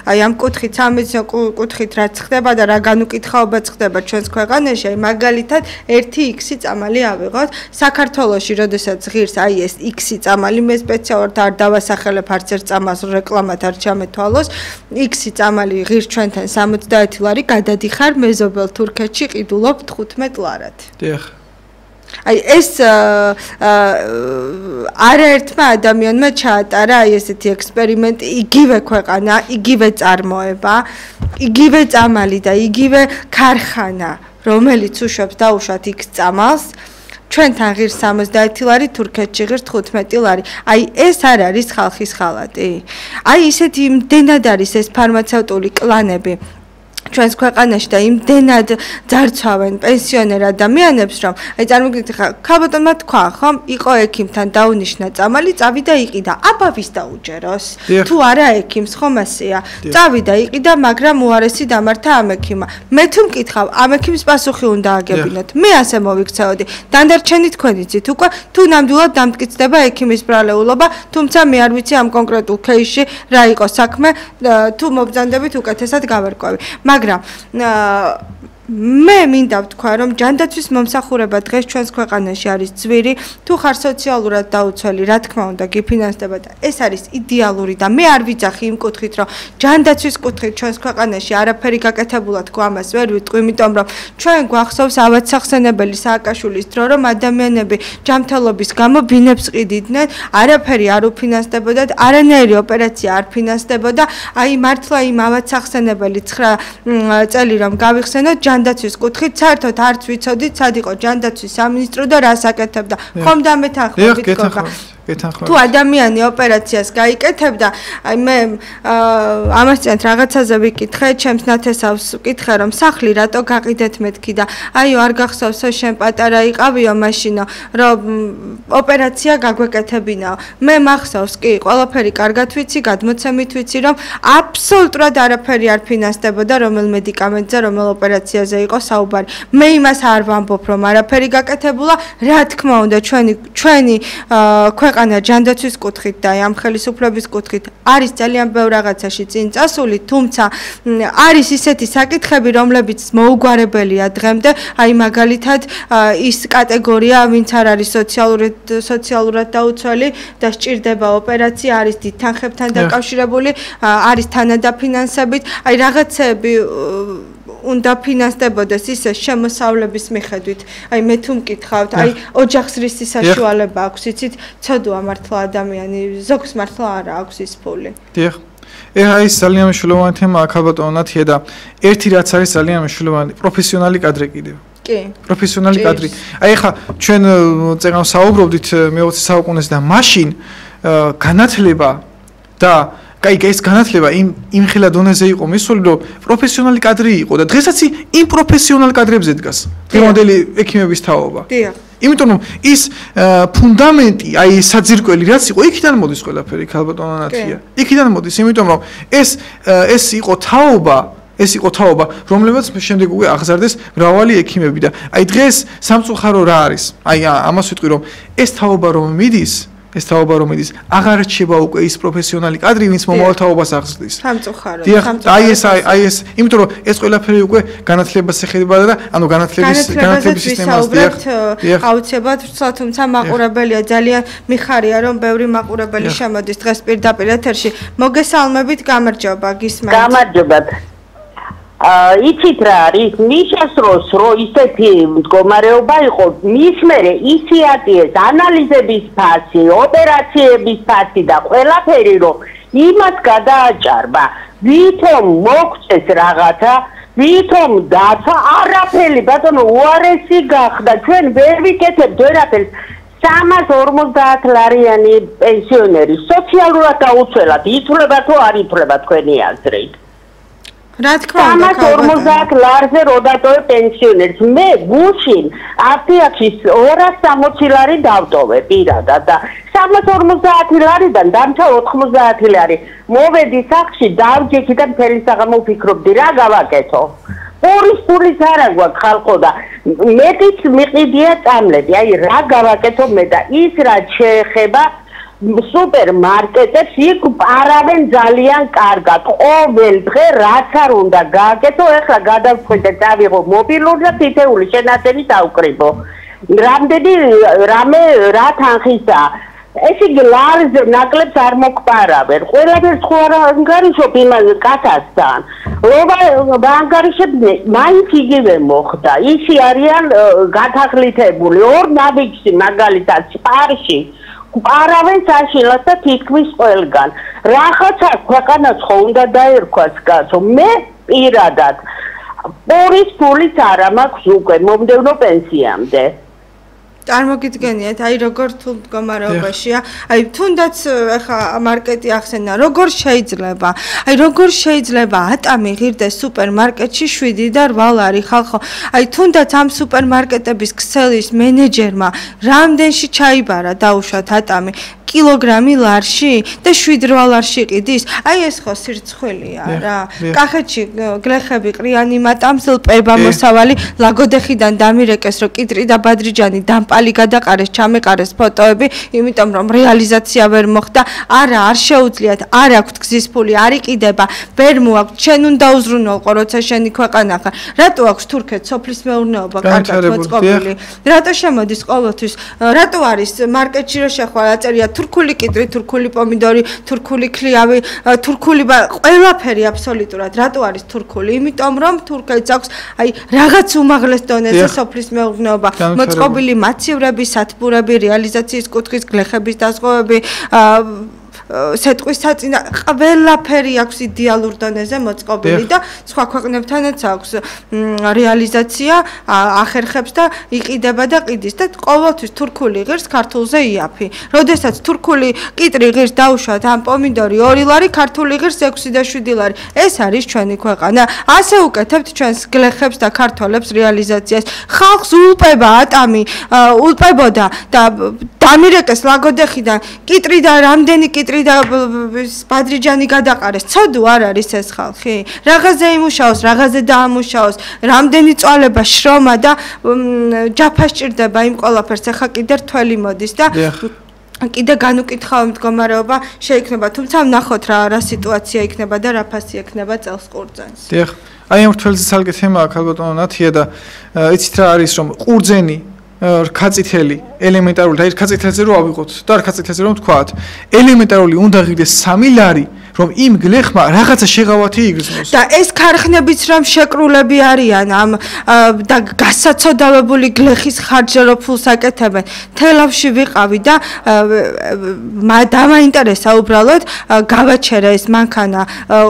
აი ამ კუთხით, სამედიცინო კუთხით რაც ხდება და რა განუკითხაობაც ხდება ჩვენს ქვეყანაში, აი მაგალითად 1X წამალი ავიღოთ. საქართველოში, როდესაც ღირს აი ეს X წამალი, მე სპეციალურად არ დავასახელებ არც ერთ წამალს, რეკლამად არ ჩამეთვალოს. X წამალი ღირს ჩვენთან 70 ლარი, გადადიხარ მეზობელ თურქეთში ყიდულობ 15 ლარად. დიახ. აი ეს არაერთმა ადამიანმა ჩაატარა აი ესეთი ექსპერიმენტი, იგივე ქვეყანა, იგივე წარმოება, იგივე წამალი და იგივე ქარხანა, რომელიც უშვებს დაუშვათ X წამალს. ჩვენთან ღირს 70 ლარი, თურქეთში ღირს 15 ლარი. აი ეს არ არის ხალხის ხალატი. აი ისეთი იმდენად არის ეს ფარმაცევტული კლანები ჩვენს ქვეყანაში და იმდენად ძარცვავენ პენსიონერ ადამიანებს, რომ აი წარმოგიდგენთ, ხა ქალბატონმა თქვა, ხომ, იყო ექიმთან დაუნიშნა წამალი, წავიდა იყიდა, აბა ვის დაუჯეროს? თუ არა ექიმს, ხომ ასეა? წავიდა იყიდა, მაგრამ უარესი დამართა ამ ექიმმა. მე თუ მკითხავ, ამ ექიმს პასუხი უნდა აგებინოთ. მე ასე მოვიქცეოდი. დანდარჩენი თქვენ იცით უკვე, თუ ნამდვილად დამტკიცდება ექიმის ბრალეულობა, თუმცა მე არ ვიცი ამ კონკრეტულ кейსში რა იყო საქმე, თუ მობრძანდებით უკეთესად გავერკვევი. მაგრამ მე მინდა ვთქვა, რომ ჯანდაცვის მომსახურება დღეს ჩვენს ქვეყანაში არის ძვირი, თუ ხარ სოციალურად დაუცველი, რა თქმა უნდა, გიფინანსდება და ეს არის იდეალური და მე არ ვიძახი იმ კუთხით, რომ ჯანდაცვის კუთხით ჩვენს ქვეყანაში არაფერი გაკეთებულად თქვა, ამას ვერ ვიტყვი, იმიტომ რომ ჩვენ გვახსოვს ავადსახსენებელი სააკაშვილის დრო, რომ ადამიანები ჯანმრთელობის გამო ბინებს ყიდიდნენ, არაფერი არ უფინანსდებოდა, არანაირი ოპერაცია არ ფინანსდებოდა, აი მართლა იმ ავადსახსენებელი 9 წელი რომ გავიხსენოთ ჯანდაცვის კუთხით, საერთოდ არც ვიცოდით, სად იყო ჯანდაცვის სამინისტრო და რას აკეთებდა. ხომ დამეთანხმებით გქონდა. თუ ადამიანი ოპერაციას გაიკეთებდა, აი მე ამასწრეთ რაღაცაზე ვიკითხე, ჩემს ნათესავს ვკითხე, რომ სახლი რატო გაყიდეთ მეთქი და აიო არ გახსოვსო შენ პატარა იყავიო მაშინო, რომ ოპერაცია გაგვეკეთებინაო. მე მახსოვს კი, ყველაფერი კარგად ვიცი, გადმოცემით ვიცი, რომ აბსოლუტურად არაფერი არ ფინანსდებოდა, რომელ მედიკამენტზე, რომელ ოპერაციაზე იყო საუბარი. მე იმას არ ვამბობ, რომ არაფერი გაკეთებულა, რა თქმა უნდა, ჩვენი ქვეყანა ჯანდაცვის კუთხით და ამ ხელისუფლების კუთხით არის ძალიან ბევრ რაღაცაში წინ წასული, თუმცა არის ისეთი საკითხები, რომლებიც მოუგვარებელია დღემდე, აი მაგალითად ის კატეგორია, ვინც არ არის სოციალურად დაუცველი და სჭირდება ოპერაცია, არის დიდ თანხებთან დაკავშირებული, არის თანადაფინანსებით, აი რაღაცები უნდა ფინანსდებოდეს ისე შემოსავლების მიხედვით. აი მე თუ მკითხავთ, აი ოჯახს რისი საშუალება აქვს, იცით, ცოდვა მართლა ადამიანი, ზოგს მართლა არ აქვს ის ფული. დიახ. აი ეს ძალიან მნიშვნელოვანი თემაა ქალბატონო ნათია და ერთი რაც არის ძალიან მნიშვნელოვანი, პროფესიონალი კადრი კიდევ. კი. პროფესიონალი კადრი. აი ხა ჩვენ წეგან საუბრობდით მე-20 საუკუნეს და მაშინ განათლება და კაი ეს განათლება იმ ხელა დონეზე იყო მისული, რომ პროფესიონალი კადრი იყო და დღესაც იმ პროფესიონალ კადრებზე დგას დღევანდელი ექიმების თაობა. დიახ. იმიტომ რომ ის ფუნდამენტი, აი საძირკველი რაც იყო, იქიდან მოდის ყველაფერი ქალბატონო ნათია. იქიდან მოდის, იმიტომ რომ ეს იყო თაობა, რომლებიც შემდეგ უკვე აღზარდეს მრავალი ექიმები და აი დღეს სამწუხარო რა არის? აი ამას ვიტყვი, რომ ეს თაობა რომ მიდის, აღარ რჩება უკვე ის პროფესიონალი კადრი, ვინც მომავალ თაობას აღზრდის. სამწუხარო. აი ეს, იმიტომ რომ ეს ყველაფერი უკვე განათლებას ეხება და ანუ განათლების სისტემას აუცილებლად ვცლა, თუმცა მაყურებელია ძალიან მიხარია, რომ ბევრი მაყურებელი შემოდის დღეს პირდაპირ ეთერში. მოგესალმებით, გამარჯობა, გისმენთ. გამარჯობათ. იცით რა არის, მიშას დროს რომ ისეთი მდგომარეობა იყო, მის მერე ისიატიეს ანალიზების ფასი, ოპერაციების ფასი და ყველაფერი რომ იმას გადააჭარბა, ვითომ მოგწეს რაღაცა, ვითომ დაცა, არაფერი ბატონო უარესი გახდა, ჩვენ ვერ ვიკეთებთ ვერაფერს. 350 ლარიანი პენსიონერი სოციალურად დაუცველად ითვლება თუ არ ითვლება თქვენი აზრით? რა თქმა უნდა 350 ლარზე როდატოვე პენსიონერს მე გუშინ აფიაქში 260 ლარი დავტოვე პირადად და 350 ლარიდან დამჭა 90 ლარი მოვედი სახლში დავჯექი და მთელი საღამო ვფიქრობდი რა გავაკეთო პურის ფულიც არა გვაქვს ხალხო და მეტიც მიყიდია წამლები. აი რა გავაკეთო მე და ის რაც შეეხება სუპერმარკეტებს იქ პარავენ ძალიან კარგად. ყოველ დღე რაც არ უნდა გააკეთო, ეხლა გადავხვიდე დავიღო მობილური და თითეული შენაცემი დავკრიბო. რამდენი რამე რა თანხისა ეს იგი ლარს ნაკლებს არ მოგპარავენ. ყველაფერს ხო არ ანგარიშობ იმას კაცასთან. როვა ანგარიშებდნენ, მაინც იგივე მოხდა. ისი არიან გათაღლითებული. ორ ნაბიჯში მაგალითად სპარში პარავენ საშილად და თითქმის ყველგან. რაღაცა ქვეყანას ხო უნდა დაერქვას კაცო. მე პირადად პურის ფულიც არა მაქვს უკვე მომდევნო პენსიამდე. წარმოგიდგენიათ, აი როგორ თუ მდგომარეობაშია, აი თუნდაც ახლა მარკეტი ახსენა, როგორ შეიძლება? აი როგორ შეიძლება ატამი ღირდეს სუპერმარკეტში 7 და 8 ლარი ხალხო? აი თუნდაც ამ სუპერმარკეტების ქსელის მენეჯერმა რამდენში ჩაიბარა დაუშვათ ატამი? კილოგრამი ლარში და 7-8 ლარში ყიდის. აი ეს ხო სირცხვილია რა. კახეთში გლეხები ყრიანი მატამს ლპება მოსავალი ლაგოდეხიდან დამირეკეს რომ კიტრი და ბადრიჯანი დამპალი გადაყარეს, ჩამეყარეს ფოტოები, იმიტომ რომ რეალიზაცია ვერ მოხდა. არა, არ შეუძლიათ, არ აქვთ გზის ფული, არ იყიდება, ვერ მოაქვთ, შენ უნდა უზრუნველყო, როცა შენი ქვეყანა ხარ. რატო აქვს თურქეთს სოფლის მეურნეობა კარგად მოწყობილი? რატო შემოდის ყოველთვის? რატო არის მარკეტში რო შეხვალ აწერია თურქული კიტრი, თურქული პომიდორი, თურქული ქლიავი, თურქული ყველაფერი აბსოლუტურად. რატო არის თურქული? იმიტომ რომ თურქეთს აქვს აი რაღაც უმაღლეს დონეზე სოფლის მეურნეობა, მოწყობილი მაცივრები, სათბურები, რეალიზაციის კუთხის გლეხების დაზღვევები, სეტყვის საწინა ყველაფერი აქვს იდეალურ დონეზე მოწყობილი და სხვა ქვეყნებთანაც აქვს რეალიზაცია, ახერხებს და იყიდება და ყიდის და ყოველთვის თურქული ღირს ქართულზე იაფი. როდესაც თურქული კიტრი ღირს დაუშვათ ამ პომიდორი 2 ლარი, ქართული ღირს 6 და 7 ლარი. ეს არის ჩვენი ქვეყანა. ასე უკეთებთ ჩვენს გლეხებს და ქართველებს რეალიზაციას. ხალხს ულპება ატამი, ულპებოდა და დამირეკეს ლაგოდეხიდან კიტრი და რამდენი კიტრი და ბადრიჯანი გადაყარეს. ცოდუ არ არის ეს ხალხი? რაღაცზე იმუშაოს, რაღაცზე დაამუშაოს, რამდენი წვალება, შრომა და ჯაფა სჭირდება იმ ყველაფერს. ახლა კიდე რთველი მოდის და კიდე განუკითხავი მდგომარეობა შეიქმნება. თუმცა ვნახოთ რა სიტუაცია იქნება და რა ფასი ექნება წელს ყურძენს. დიახ. აი ამ რთველზე ცალკე თემაა ქალბატონო ნათია და იცით რა არის რომ ყურძენი რქაწითელი ელემენტარული და რქაწითელზე რო ავიღოთ და რქაწითელზე რომ თქვათ ელემენტარული უნდა ღირდეს 3 ლარი რომ იმ გლეხმა რაღაცა შეღავათი იგრძნოს და ეს ქარხნებიც რომ შეკრულები არიან ამ და გასაცოდავებული გლეხის ხარჯერო ფულს აკეთებენ თელავში ვიყავი და დამაინტერესა უბრალოდ გავაჩერე ეს მანქანა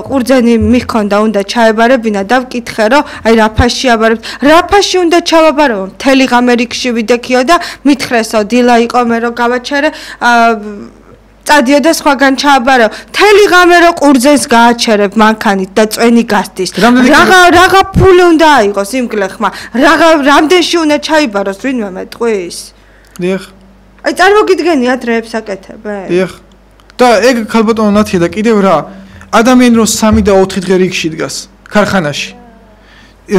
ყურძენი მიხონდა უნდა ჩაებარებინა და ვკითხე რომ აი რა ფასში აბარებთ რა ფასში უნდა ჩავაბარო მთელი ღამე რიგში ვიდექიო და მითხრესო დილა იყო მე რომ გავაჩერე წადიო და სხვაგან ჩააბარო მთელი ღამე რო ყურძენს გააჩერებ მანქანით და წვენი გასდის რაღა ფული უნდა აიღოს იმ გლეხმა რამდენში უნდა ჩაიბაროს ვინმე მეტყვის დიახ აი წარმოგიდგენია დრეებს აკეთებენ დიახ და ეგ ქალბატონო ნათია და კიდევ რა ადამიანი რო 3 და 4 დღე რიგში დგას ქარხანაში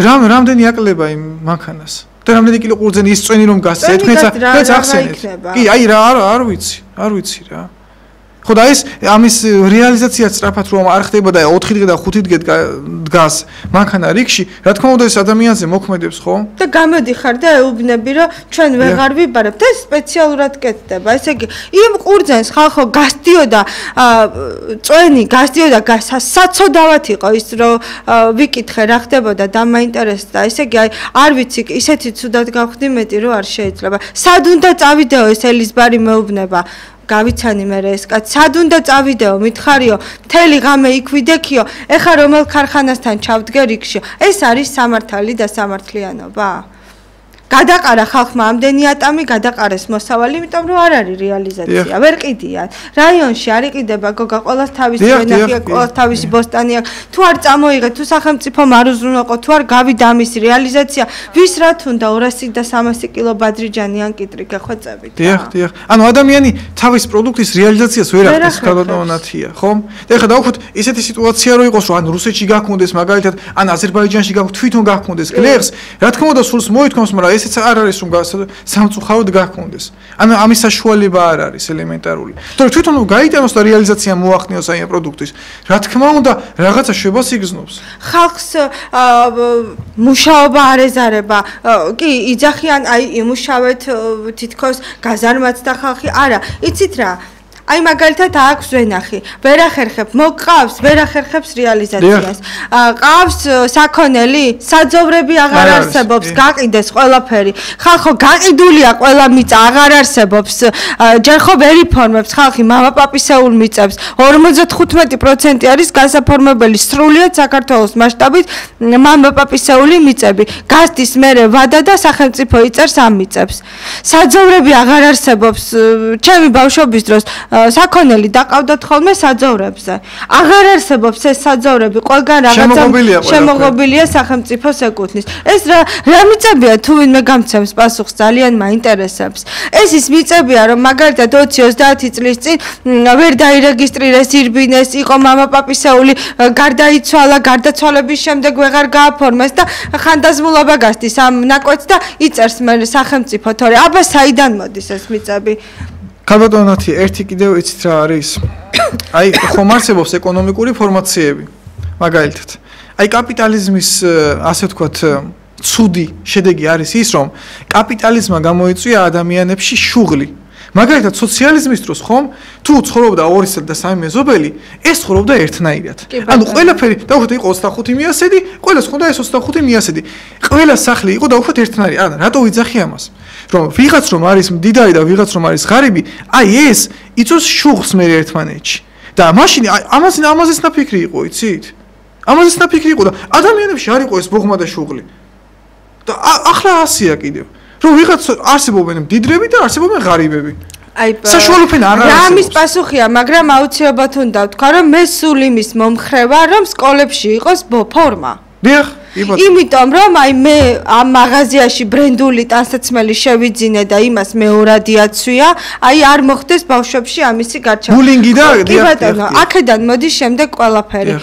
რამდენი აკლება იმ მანქანას და რამდენი კილო ყურძენი ის წვენი რომ გასცე თქვენც ახსენეთ კი აი რა არ ვიცი რა ხო და ეს ამის რეალიზაცია სწრაფად რომ არ ხდება და 4 დღე და 5 დღე დგას მანქანა რიგში რა თქმა უნდა ეს ადამიანზე მოქმედებს ხო და გამოდიხარ და ეუბნები რომ ჩვენ ვეღარ ვიბარებთ ეს სპეციალურად კეთდება ესე იგი იმ ყურძენს ხალხო გასდიოდა წვენი გასდიოდა საცოდავად იყო ის რომ ვიკითხე რა ხდებოდა და მაინტერესდა ესე იგი აი არ ვიცი ისეთი ცუდად გავხდი მეტი რომ არ შეიძლება სად უნდა წავიდეო ეს ელისბარი მეუბნება გავიცანი მე ეს კაც სად უნდა წავიდეო მითხარიო მთელი ღამე იქ ვიდექიო ეხა რომელ ქარხანასთან ჩავდგე რიგში ეს არის სამართალი და სამართლიანობა გადაყარა ხალხმა ამდენი ატამი, გადაყარეს მოსავალი, იმიტომ რომ არ არის რეალიზაცია. ვერ ყიდიან. რაიონში არ იყიდება გოგა, ყოველს თავისი ვენახია, ყოველს თავისი ბოსტანი აქვს. თუ არ წამოიღეთ, თუ სახელმწიფომ არ უზრუნველყო, თუ არ გავიდა ამის რეალიზაცია, ვის რა თუნდა 200 და 300 კილო ბადრიჯანი ან კიტრი გახვეწებით. დიახ. ანუ ადამიანი თავის პროდუქტის რეალიზაციას ვერ ახდენს ქალბატონათია, ხო? და ეხლა დავუხოთ ისეთი სიტუაცია რო იყოს, რომ ან რუსეთში გაქონდეს მაგალითად, ან აზერბაიჯანში გაქონდეს, თვითონ გაქონდეს გლეხს, რა თქმა უნდა სულს მოითქვამს, მაგრამ ესეც არ არის რომ სამწუხაროდ გაქონდეს. ანუ ამის საშუალება არ არის ელემენტარული. თორე თვითონ გაიტანოს და რეალიზაცია მოახდინოს აი ამ პროდუქტის, რა თქმა უნდა რაღაცა შვებას იგრძნობს. ხალხს მუშაობა არ ეზარება. კი, იძახიან აი იმუშავეთ თითქოს გაზარმაც და ხალხი არა. იცით რა? აი მაგალითად აქვს ვენახი, ვერ ახერხებ, მოგყავს, ვერ ახერხებს რეალიზაციას. ყავს საქონელი, საძოვრები აღარ არსებობს, გაყიდეს ყველაფერი. ხალხო გაყიდულია ყველა მიწა, აღარ არსებობს. ჯერ ხო ვერ იფორმებს ხალხი მამაპაპისეულ მიწებს. 55% არის გასაფორმებელი სრულიად საქართველოს მასშტაბით მამაპაპისეული მიწები. გასდის მერე ვადა და სახელმწიფო იწერს ამ მიწებს. საძოვრები აღარ არსებობს. ჩემი ბავშვობის დროს საქონელი დაყავდათ ხოლმე საძოვრებზე. აღარ არსებობს ეს საძოვრები, ყველგან რაღაცა შემოღობილია სახელმწიფოს ეკუთვნის. ეს რა მიწებია თუ ვინმე გამცემს პასუხს ძალიან მაინტერესებს. ეს ის მიწებია, რომ მაგალითად 20-30 წლის წინ ვერ დაირეგისტრირეს, ირბინეს, იყო მამაპაპისეული, გარდაიცვალა, გარდაცვალების შემდეგ ვეღარ გააფორმეს და ხანდაზმულობა გასდის ამ ნაკვეთს და იწერს მე სახელმწიფო, თორე აბა საიდან მოდის ეს მიწები? ქალბატონათი, ერთი კიდევ იცით რა არის? აი, ხომ არსებობს ეკონომიკური ფორმაციები. მაგალითად, აი კაპიტალიზმის ასე ვთქვათ, ცუდი შედეგი არის ის, რომ კაპიტალიზმმა გამოიწვია ადამიანებში შუღლი. მაგალითად, სოციალიზმის დროს ხომ, თუ ცხოვრობდა 2 და 3 მეზობელი, ეს ცხოვრობდა ერთნაირად. ანუ ყველაფერი, დავუხოთ, იყო 25 მიასედი, ყველას ხონდა ეს 25 მიასედი. ყველა სახლი იყო დავუხოთ ერთნაირი. ანუ რატო ვიძახი ამას? რომ ვიღაც რომ არის მდიდარი და ვიღაც რომ არის ღარიბი, აი ეს იწოს შუღს მე ერთმანეთში. და მაშინ ამაზეც ნაფიქრი იყო, იცით? ამაზეც ნაფიქრი იყო და ადამიანებში არ იყო ეს ბოღმა და შუღლი. და ახლა ასია კიდევ. რომ ვიღაც არსებობენ მდიდრები და არსებობენ ღარიბები. აი საშუალო ფენა არ არის. ამის პასუხია, მაგრამ აუცილებლად უნდა ვთქვა, რომ მე სულ იმის მომხრევა, რომ სკოლებში იყოს ფორმა. დიახ. იმიტომ რომ აი მე ამ მაღაზიაში ბრენდული ტანსაცმელი შევიძინე და იმას მეორადიაცვია, აი არ მოხდეს ბავშვებში ამისი გარჩევა. ბულინგი და აქედან მოდის შემდეგ ყველაფერი.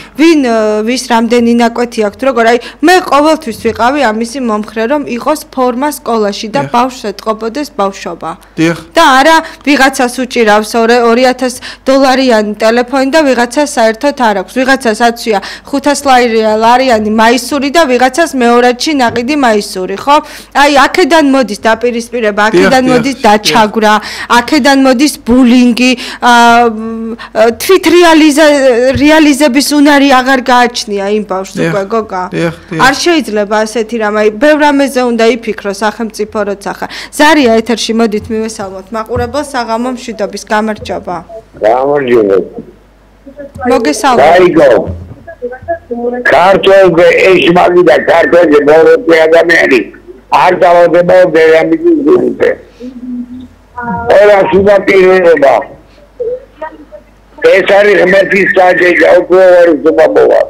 ვის რამდენი ნაკვეთი აქვს, როგორ აი მე ყოველთვის ვიყავი ამისი მომხრე, რომ იყოს ფორმა სკოლაში და ბავშვს ეთყობოდეს ბავშვობა. და არა ვიღაცას უჭირავს $2000 ტელეფონი და ვიღაცას საერთოდ არ აქვს. ვიღაცას აცვია 500 ლარიანი მაისური და ვიღაცას მეორადში ნაყიდი მაისური, ხო? აი, აქედან მოდის დაპირისპირება, აქედან მოდის დაჩაგვრა, აქედან მოდის ბულინგი, თვით რეალიზების უნარი აღარ გააჩნია იმ ბავშვს უკვე გოგა. არ შეიძლება ასეთი რამ, აი, ბევრ რამეზე უნდა იფიქროს სახელმწიფო როცა ხარ. ზარია ეთერში, მოდით მივესალმოთ მაყურებელს საღამო მშვიდობის გამარჯობა. გამარჯობა. მოგესალმებით. ქართულზე ეშმაკი და ქართულზე მოროთი ადამიანი არ დავადება დერამიკის გუნდზე. ყველა სუპერპირობა. ეს არის ღმერთის საჯეჭა, უკვე არ ზუბაბოვა.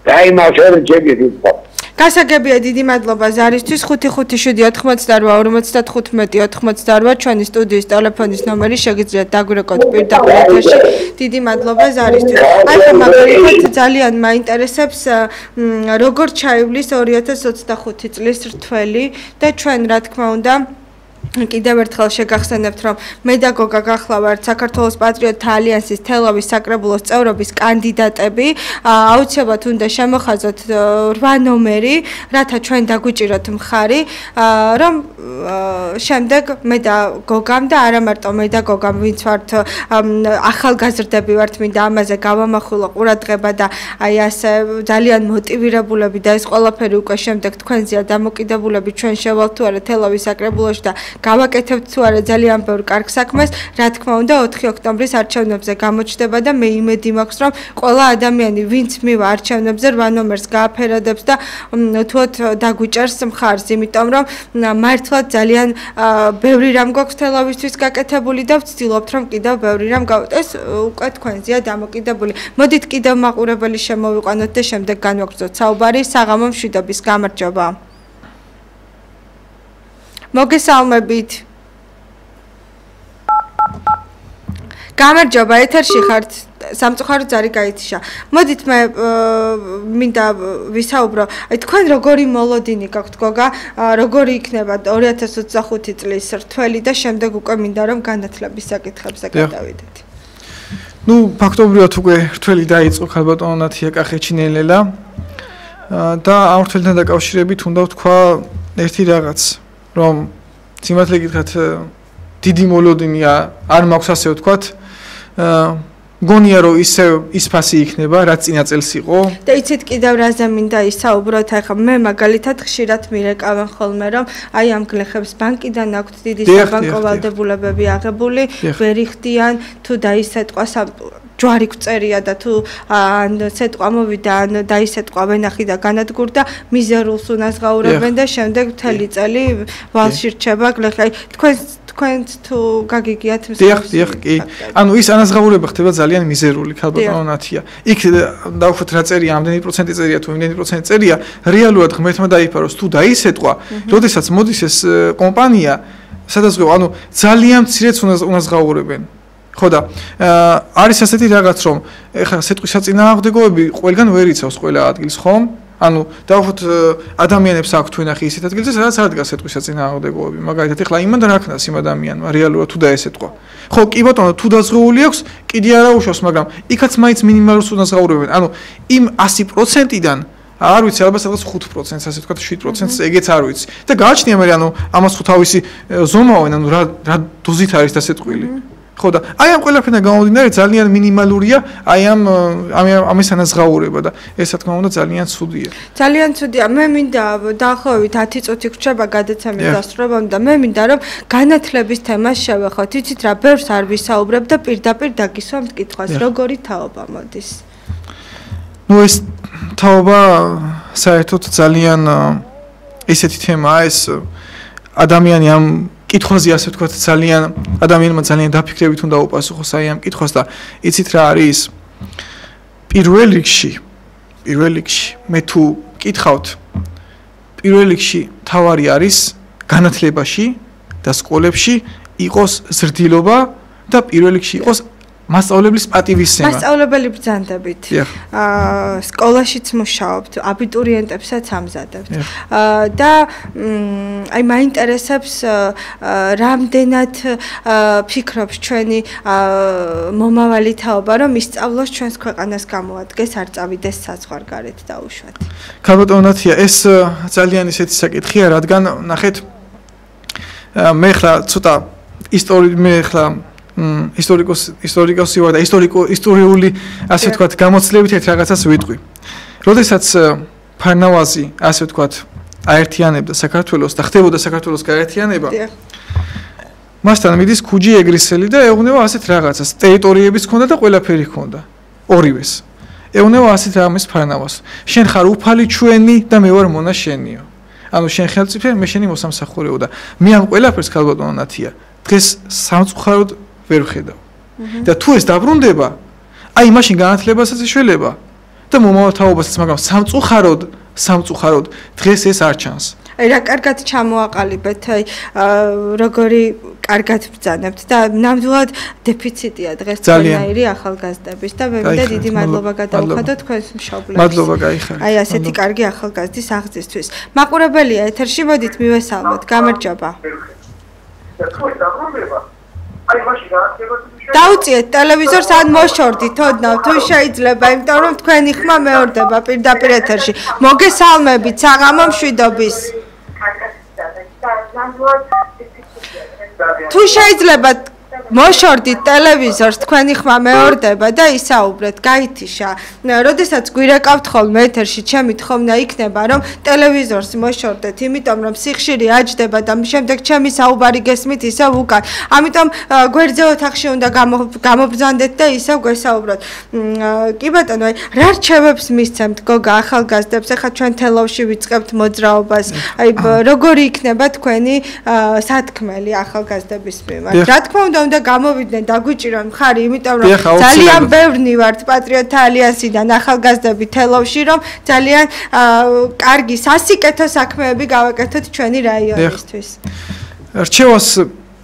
დაიმას ვერ შეგიძლია. გასაგებია, დიდი მადლობა ზარისთვის. 555-48-55-88 ჩვენი სტუდიის ტელეფონის ნომერი, შეგიძლიათ დაგვირეკოთ პირდაპირ ეთერში. დიდი მადლობა ზარისთვის. აი მაგალითად ძალიან მაინტერესებს როგორ ჩაივლის 2025 წლის რთველი და ჩვენ რა თქმა უნდა კიდევ ერთხელ შეგახსენებთ, რომ მე და გოგა გახლავართ საქართველოს პატრიოტთა ალიანსის თელავის საკრებულოს წევრობის კანდიდატები. აუცილებლად უნდა შემოხაზოთ 8 ნომერი, რათა ჩვენ დაგვიჭიროთ მხარი, რომ შემდეგ მე და გოგამ და არა მარტო მე და გოგამ, ვინც ვართ ახალგაზრდები ვართ, მინდა ამაზე გავამახვილო ყურადღება და აი ასე ძალიან მოტივირებულები და ეს ყველაფერი უკვე შემდეგ თქვენზეა დამოკიდებულები, ჩვენ შევალთ თუ არა თელავის საკრებულოში და გავაკეთებთ თუ არა ძალიან ბევრ კარგ საქმეს, რა თქმა უნდა 4 ოქტომბრის არჩევნებზე გამოჩნდება და მე იმედი მაქვს, რომ ყველა ადამიანი, ვინც მივა არჩევნებზე 8 ნომერს გააფერადებს და თუოთ დაგვიჭერს მხარს, იმიტომ რომ მართლა ძალიან ბევრი რამ გვაქვს თელავისთვის გაკეთებული და ვცდილობთ რომ კიდევ ბევრი რამ გავუტეს უკვე თქვენზეა დამოკიდებული. მოდით კიდევ მაყურებელი შემოვიყვანოთ და შემდეგ განვაგრძოთ საუბარი საღამო მშვიდობის გამარჯობა. მოგესალმებით. გამარჯობა, ეთერში ხართ. სამწუხარო ძარი გაითიშა. მოდით მე მინდა ვისაუბრო. აი თქვენ როგორი მოლოდინი გაქვთ გოგა, როგორი იქნება 2025 წლის რთველი და შემდეგ უკვე მინდა რომ განათლების საკითხებზე გადავიდეთ. ნუ ფაქტობრივად უკვე რთველი დაიწყო ქალბატონო ნათია კახეჩინელა და ამ რთველთან დაკავშირებით უნდა ვთქვა ერთი რაღაც, რომ სიმართლე გითხრათ დიდი მოლოდინია არ მაქვს ასე ვთქვათ. გონია რომ ის ფასი იქნება, რაც წინა წელს იყო. და იცით კიდევ რაზე მინდა ისაუბროთ, ახლა მე მაგალითად ხშირად მირეკავენ ხოლმე, რომ აი ამ გლეხებს ბანკიდან აქვთ დიდი საბანკო ვალდებულებები აღებული, ვერ იხდიან თუ დაისეტყვა ჯვარი გვწერია და თუ სეტყვა მოვიდა ან დაისეტყვა ვენახი და განადგურდა, მიზერულს უნაზღაურებენ და შემდეგ მთელი წელი ვალში რჩება გლეხი. თქვენ თუ გაგიგიათ დიახ, კი. ანუ ის ანაზღაურება ხდება ძალიან მიზერული ქალბატონო ნათია. იქ დავხვდეთ რა წერია, ამდენი პროცენტი წერია თუ იმდენი პროცენტი წერია, რეალურად ღმერთმა დაიფაროს თუ დაისეტყვა, როდესაც მოდის ეს კომპანია, სადაზღვეო, ანუ ძალიან მცირეც უნაზღაურებენ. ხო და არის ასეთი რაღაც, რომ ეხლა სეტყვის საწინააღმდეგოები ყველგან ვერ იცავს ყველა ადგილს, ხომ? ანუ დავხვდეთ ადამიანებს აქვს თუ ნახე ისეთ ადგილზე, სადაც არ დგას სეტყვის საწინააღმდეგოები. მაგალითად, ეხლა იმან რა ქნას იმ ადამიანმა რეალურად თუ დაესეტყვა. ხო, კი ბატონო, თუ დაზღვეული აქვს, კიდე არა უშავს, მაგრამ იქაც მაინც მინიმალურს უნაზღაურებენ. ანუ იმ 100%-დან არ ვიცი, ალბათ სადღაც 5%-ს, ასე ვთქვათ, 7%-ს ეგეც არ ვიცი. და გააჩნია მე ანუ ამას ხო თავისი ზომავენ, ანუ რა დოზით არის დასეტყვილი. ხო და აი ამ ყველაფერთან გამომდინარე ძალიან მინიმალურია აი ამის ანაზღაურება და ეს რა თქმა უნდა ძალიან ცუდია. ძალიან ცუდია. მე მინდა დაახლოებით 10 წუთი გრჩება გადაცემის დასრულებამ და მე მინდა რომ განათლების თემას შევეხოთ. იცით რა, ბევრს არ ვისაუბრებ და პირდაპირ დაგისვამთ კითხვას, როგორი თაობა მოდის. ნუ ეს თაობა საერთოდ ძალიან ესეთი თემაა ეს ადამიანი ამ კითხვაზე ასე ვთქვათ ძალიან ადამიანმა ძალიან დაფიქრებით უნდა უპასუხოს აი ამ კითხვას და იცით რა არის პირველ რიგში მე თუ კითხავთ პირველ რიგში თავარი არის განათლებაში და სკოლებში იყოს ზრდილობა და პირველ რიგში იყოს მასწავლებლის პატივისცემა. მასწავლებელი ბრძანდებით. სკოლაშიც მუშაობთ, აბიტურიენტებსაც ამზადებთ. და აი მაინტერესებს რამდენად ფიქრობს ჩვენი მომავალი თაობა, რომ ისწავლოს ჩვენს ქვეყანას გამოადგეს, არ წავიდეს საზღვარგარეთ დაუშვათ. ქალბატონო ნათია, ეს ძალიან ისეთი საკითხია, რადგან ნახეთ მე ხლა ცოტა ისტორიკოსი ვარ და ისტორიული ასე ვთქვათ გამოცდილებით ერთ რაღაცას ვიტყვი. როდესაც ფარნავაზი ასე ვთქვათ აერთიანებდა საქართველოს და ხდებოდა საქართველოს გაერთიანება. მასთან მიდის ქუჯი ეგრისელი და ეუბნება ასეთ რაღაცას. ტერიტორიებიც ჰქონდა და ყველაფერი ჰქონდა. ორივეს. ეუბნება ასეთ რამეს ფარნავაზს. შენ ხარ უფალი ჩვენი და მე ვარ მონა შენიო. ანუ შენ ხელმწიფე, მე შენი მოსამსახურეო და მე ამ ყველაფერს ქალბატონო ნათია დღეს სამწუხაროდ ვერ ვხედავ. და თუ ეს დაბრუნდება, აი მაშინ განათლებასაც ეშველება და მომავალ თაობასაც, მაგრამ სამწუხაროდ დღეს ეს არ ჩანს. აი რა კარგად ჩამოაყალიბეთ, აი როგორი კარგად ბრძანებთ და ნამდვილად დეფიციტია დღეს თქვენაირი ახალგაზრდების და მე მინდა დიდი მადლობა გადავუხადო თქვენს მშობლებს. მადლობა გაიხარეთ. აი ასეთი კარგი ახალგაზრდის აღზრდისთვის. მაყურებელია ეთერში, მოდით მივესალმოთ. გამარჯობა. დაუწიეთ ტელევიზორს ან მოშორდით ოდნავ თუ შეიძლება, იმიტომ რომ თქვენი ხმა მეორდება პირდაპირ ეთერში. მოგესალმებით, საღამო მშვიდობის. თუ შეიძლება მოშორდით ტელევიზორს თქვენი ხმა მეორდება და ისაუბრეთ, გაითიშა. როდესაც გვირეკავთ ხოლმე ეთერში, ჩემი თხოვნა იქნება, რომ ტელევიზორს მოშორდეთ, იმიტომ რომ სიხშირე აჯდება და შემდეგ ჩემი საუბარი გესმით ისევ უკან. ამიტომ გვერდზე ოთახში უნდა გამობრძანდეთ და ისევ გვესაუბროთ. კი ბატონო, რა რჩევებს მისცემთ გოგა ახალგაზრდებს? ახლა ჩვენ თელავში ვიწყებთ მოძრაობას. აი როგორი იქნება თქვენი სათქმელი ახალგაზრდების მიმართ? რა თქმა უნდა გამოვიდნენ დაგვიჭირონ მხარი, იმიტომ რომ ძალიან ბევრი ვართ პატრიოტთა ალიანსიდან ახალგაზრდები თელავში, რომ ძალიან კარგი სასიკეთო საქმეები გავაკეთოთ ჩვენი რაიონისთვის. რჩევას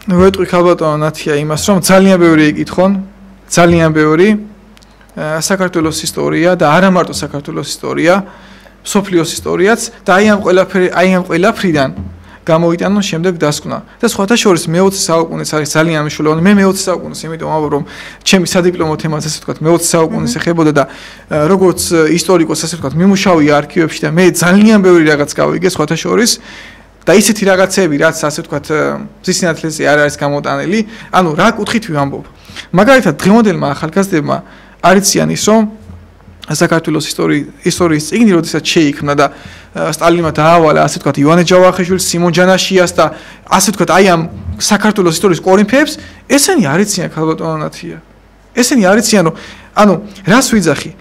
ვეტყვი ხალბატონო ნათია იმას, რომ ძალიან ბევრი ეკითხონ, ძალიან ბევრი საქართველოს ისტორია და არა მარტო საქართველოს ისტორია, სოფლიოს ისტორიაც და აი ამ ყველაფრიდან გამოიტანონ შემდეგ დასკვნა. და სხვათა შორის მე-20 საუკუნეც არის ძალიან მნიშვნელოვანი. მე მე-20 საუკუნეს იმიტომ ამბობ, რომ ჩემი სადიპლომო თემაც ასე ვთქვათ, მე-20 საუკუნეს ეხებოდა და როგორც ისტორიკოს ასე ვთქვათ, მიმუშავია არქივებში და მე ძალიან ბევრი რაღაც გავიგე სხვათა შორის და ისეთი რაღაცები, რაც ასე ვთქვათ, მზის სინათლეზე არ არის გამოტანილი, ანუ რა კუთხით ვამბობ. მაგალითად, დღევანდელმა ახალგაზრდებმა არიციან ის, რომ საქართველოს ისტორიის წიგნი, როდესაც შეიქმნა და სტალინმა დაავალა, ასე ვთქვათ, ივანე ჯავახიშვილს, სიმონ ჯანაშიას და ასე ვთქვათ, აი ამ საქართველოს ისტორიის კორინფეებს, ესენი არიციან ხალბატონო ნათია. ესენი არიციან, რომ ანუ რას ვიძახი?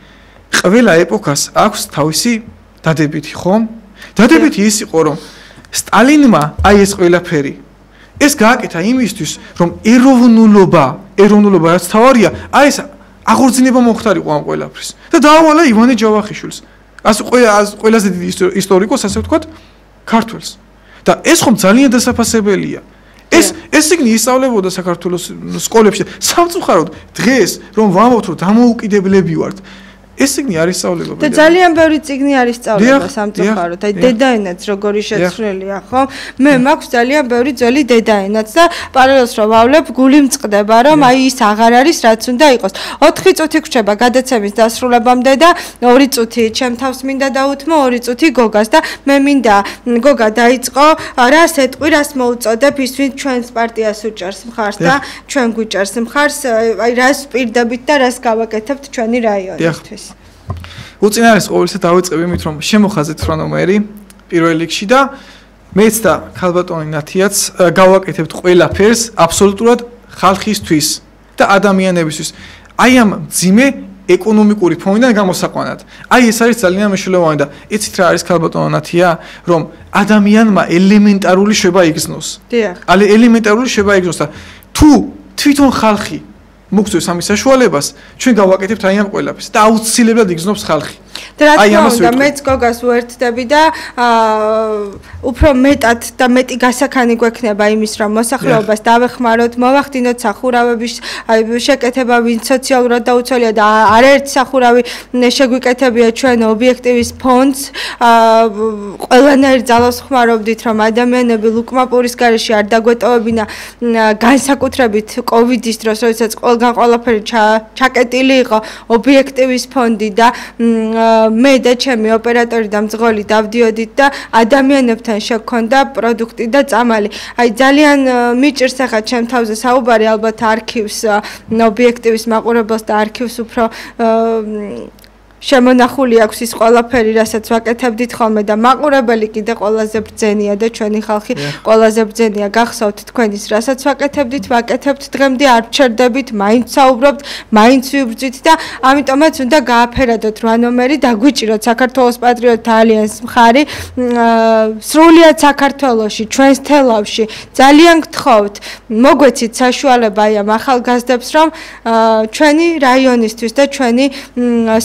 ყველა ეპოქას აქვს თავისი დადებითი, ხომ? დადებითი ის იყო, რომ სტალინმა აი ეს ყველაფერი ეს გააკეთა იმისთვის, რომ ეროვნულობა რაც თავარია, აი ეს აღორძინება მოხდარიყო ამ ყველაფრის და დაავალა ივანე ჯავახიშვილს. ყველაზე დიდი ისტორიკოს, ასე ვთქვათ, ქართველს. და ეს ხომ ძალიან დასაფასებელია. ეს წიგნი ისწავლებოდა საქართველოს სკოლებში. სამწუხაროდ დღეს რომ ვამბობთ, რომ დამოუკიდებლები ვართ, ეს წიგნი არ ისწავლება. და ძალიან ბევრი წიგნი არის სწავლება სამწუხაროდ. აი დედაენაც როგორი შეცვლილია, ხო? მე მაქვს ძალიან ბევრი ძველი დედაენაც და პარალელს რო ვავლებ, გული მწყდება, რომ აი ის აღარ არის, რაც უნდა იყოს. 4 წუთი გრჩება გადაცემის დასრულებამდე და 2 წუთი ჩემ თავს მინდა დაუთმო, 2 წუთი გოგას და მე მინდა გოგა დაიწყო, რას ეტყვი, რას მოუწოდებ ის ვინ ჩვენს პარტიას უჭერს მხარს და ჩვენ გვიჭერს მხარს, აი რას პირდებით და რას გავაკეთებთ ჩვენი რაიონისთვის. უწინარეს ყოველისა დავიწყებ იმით, რომ შემოხაზეთ რა ნომერი პირველ რიგში და მეც და ხალბატონი ნათიაც გავაკეთებთ ყველაფერს აბსოლუტურად ხალხისთვის და ადამიანებისთვის. აი ამ ძიმე ეკონომიკური ფონიდან გამოსაყვანად. აი ეს არის ძალიან მნიშვნელოვანი და იცით რა არის ხალბატონო ნათია, რომ ადამიანმა ელემენტარული შვება იგრძნოს. დიახ. ელემენტარული შვება იგრძნოს და თუ თვითონ ხალხი მოგწევს ამის საშუალებას, ჩვენ გავაკეთებთ აი ამ ყველაფერს და აუცილებლად იგრძნობს ხალხი. და რა თქმა უნდა, მეც გოგას ვერთდები და უფრო მეტად და მეტი გასახანი გვექნება იმის, რომ მოსახლეობას დავეხმაროთ, მოვახდინოთ სახურავების შეკეთება, ვინც სოციალურად დაუცველია და არაერთი სახურავი შეგვიკეთებია ჩვენ ობიექტივის ფონდს. ყველანაირ ძალას ხმარობდით, რომ ადამიანები ლუკმაპურის გარეშე არ დაგვეტოვებინა, განსაკუთრებით კოვიდის დროს, როდესაც ყველაფერი ჩაკეტილი იყო ობიექტივის ფონდი და მე და ჩემი ოპერატორი და მძღოლი დავდიოდით და ადამიანებთან შეგვქონდა პროდუქტი და წამალი. აი ძალიან მიჭირს ახლა ჩემ თავზე საუბარი, ალბათ არქივს, ობიექტივის მაყურებელს და არქივს უფრო შემონახული აქვს ის ყველაფერი, რასაც ვაკეთებდით ხოლმე და მაყურებელი კიდე ყველაზე ბრძენია და ჩვენი ხალხი ყველაზე ბრძენია. გახსოვთ თქვენის, რასაც ვაკეთებთ დღემდე არ ვჩერდებით, მაინც საუბრობთ, მაინც ვიბრძვით და ამიტომაც უნდა გააფერადოთ რა ნომერი და გვიჭიროთ საქართველოს პატრიოტთა ალიანსის მხარი სრულიად საქართველოში, ჩვენს თელავში. ძალიან გთხოვთ, მოგვეცით საშუალება აი ამ ახალგაზრდებს, რომ ჩვენი რაიონისთვის და ჩვენი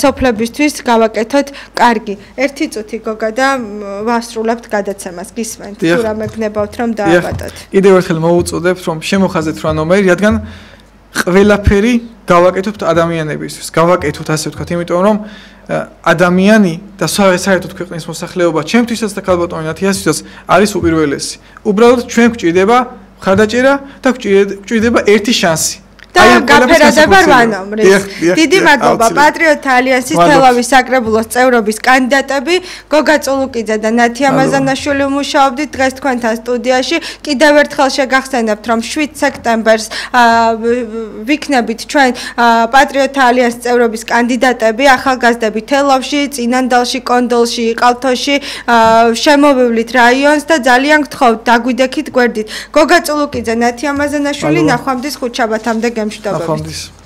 სოფლების გავაკეთოთ კარგი. 1 წუთი გოგა და ვასრულებთ გადაცემას. გისმენთ, თუ რამე გნებავთ რომ დააბადოთ. კიდევ ერთხელ მოუწოდებთ, რომ შემოხაზეთ რა ნომერი, რადგან ყველაფერი გავაკეთოთ ადამიანებისთვის. გავაკეთოთ ასე ვთქვათ, იმიტომ რომ ადამიანი და საერთოდ ქვეყნის მოსახლეობა ჩემთვისაც და ხალბატონი ნათიასთვისაც არის უპირველესი. უბრალოდ ჩვენ გვჭირდება მხარდაჭერა და გვჭირდება ერთი შანსი. და გაფერადება რვანომრის. დიდი მადლობა პატრიოტთა ალიანსის თელავის საკრებულოს წევრობის კანდიდატები გოგა წულუკიძე და ნათია მაზანაშვილი მუშაობდით დღეს თქვენთან სტუდიაში. კიდევ ერთხელ შეგახსენებთ, რომ 7 სექტემბერს ვიქნებით ჩვენ პატრიოტთა ალიანსის წევრობის კანდიდატები, ახალგაზრდები თელავში, წინანდალში, კონდოლში, იყალთოში, შემოვივლით რაიონს და ძალიან გთხოვთ, დაგვიდექით გვერდით. გოგა წულუკიძე, ნათია მაზანაშვილი, ნახვამდის ხუთშაბათამდე გემშვიდობებით.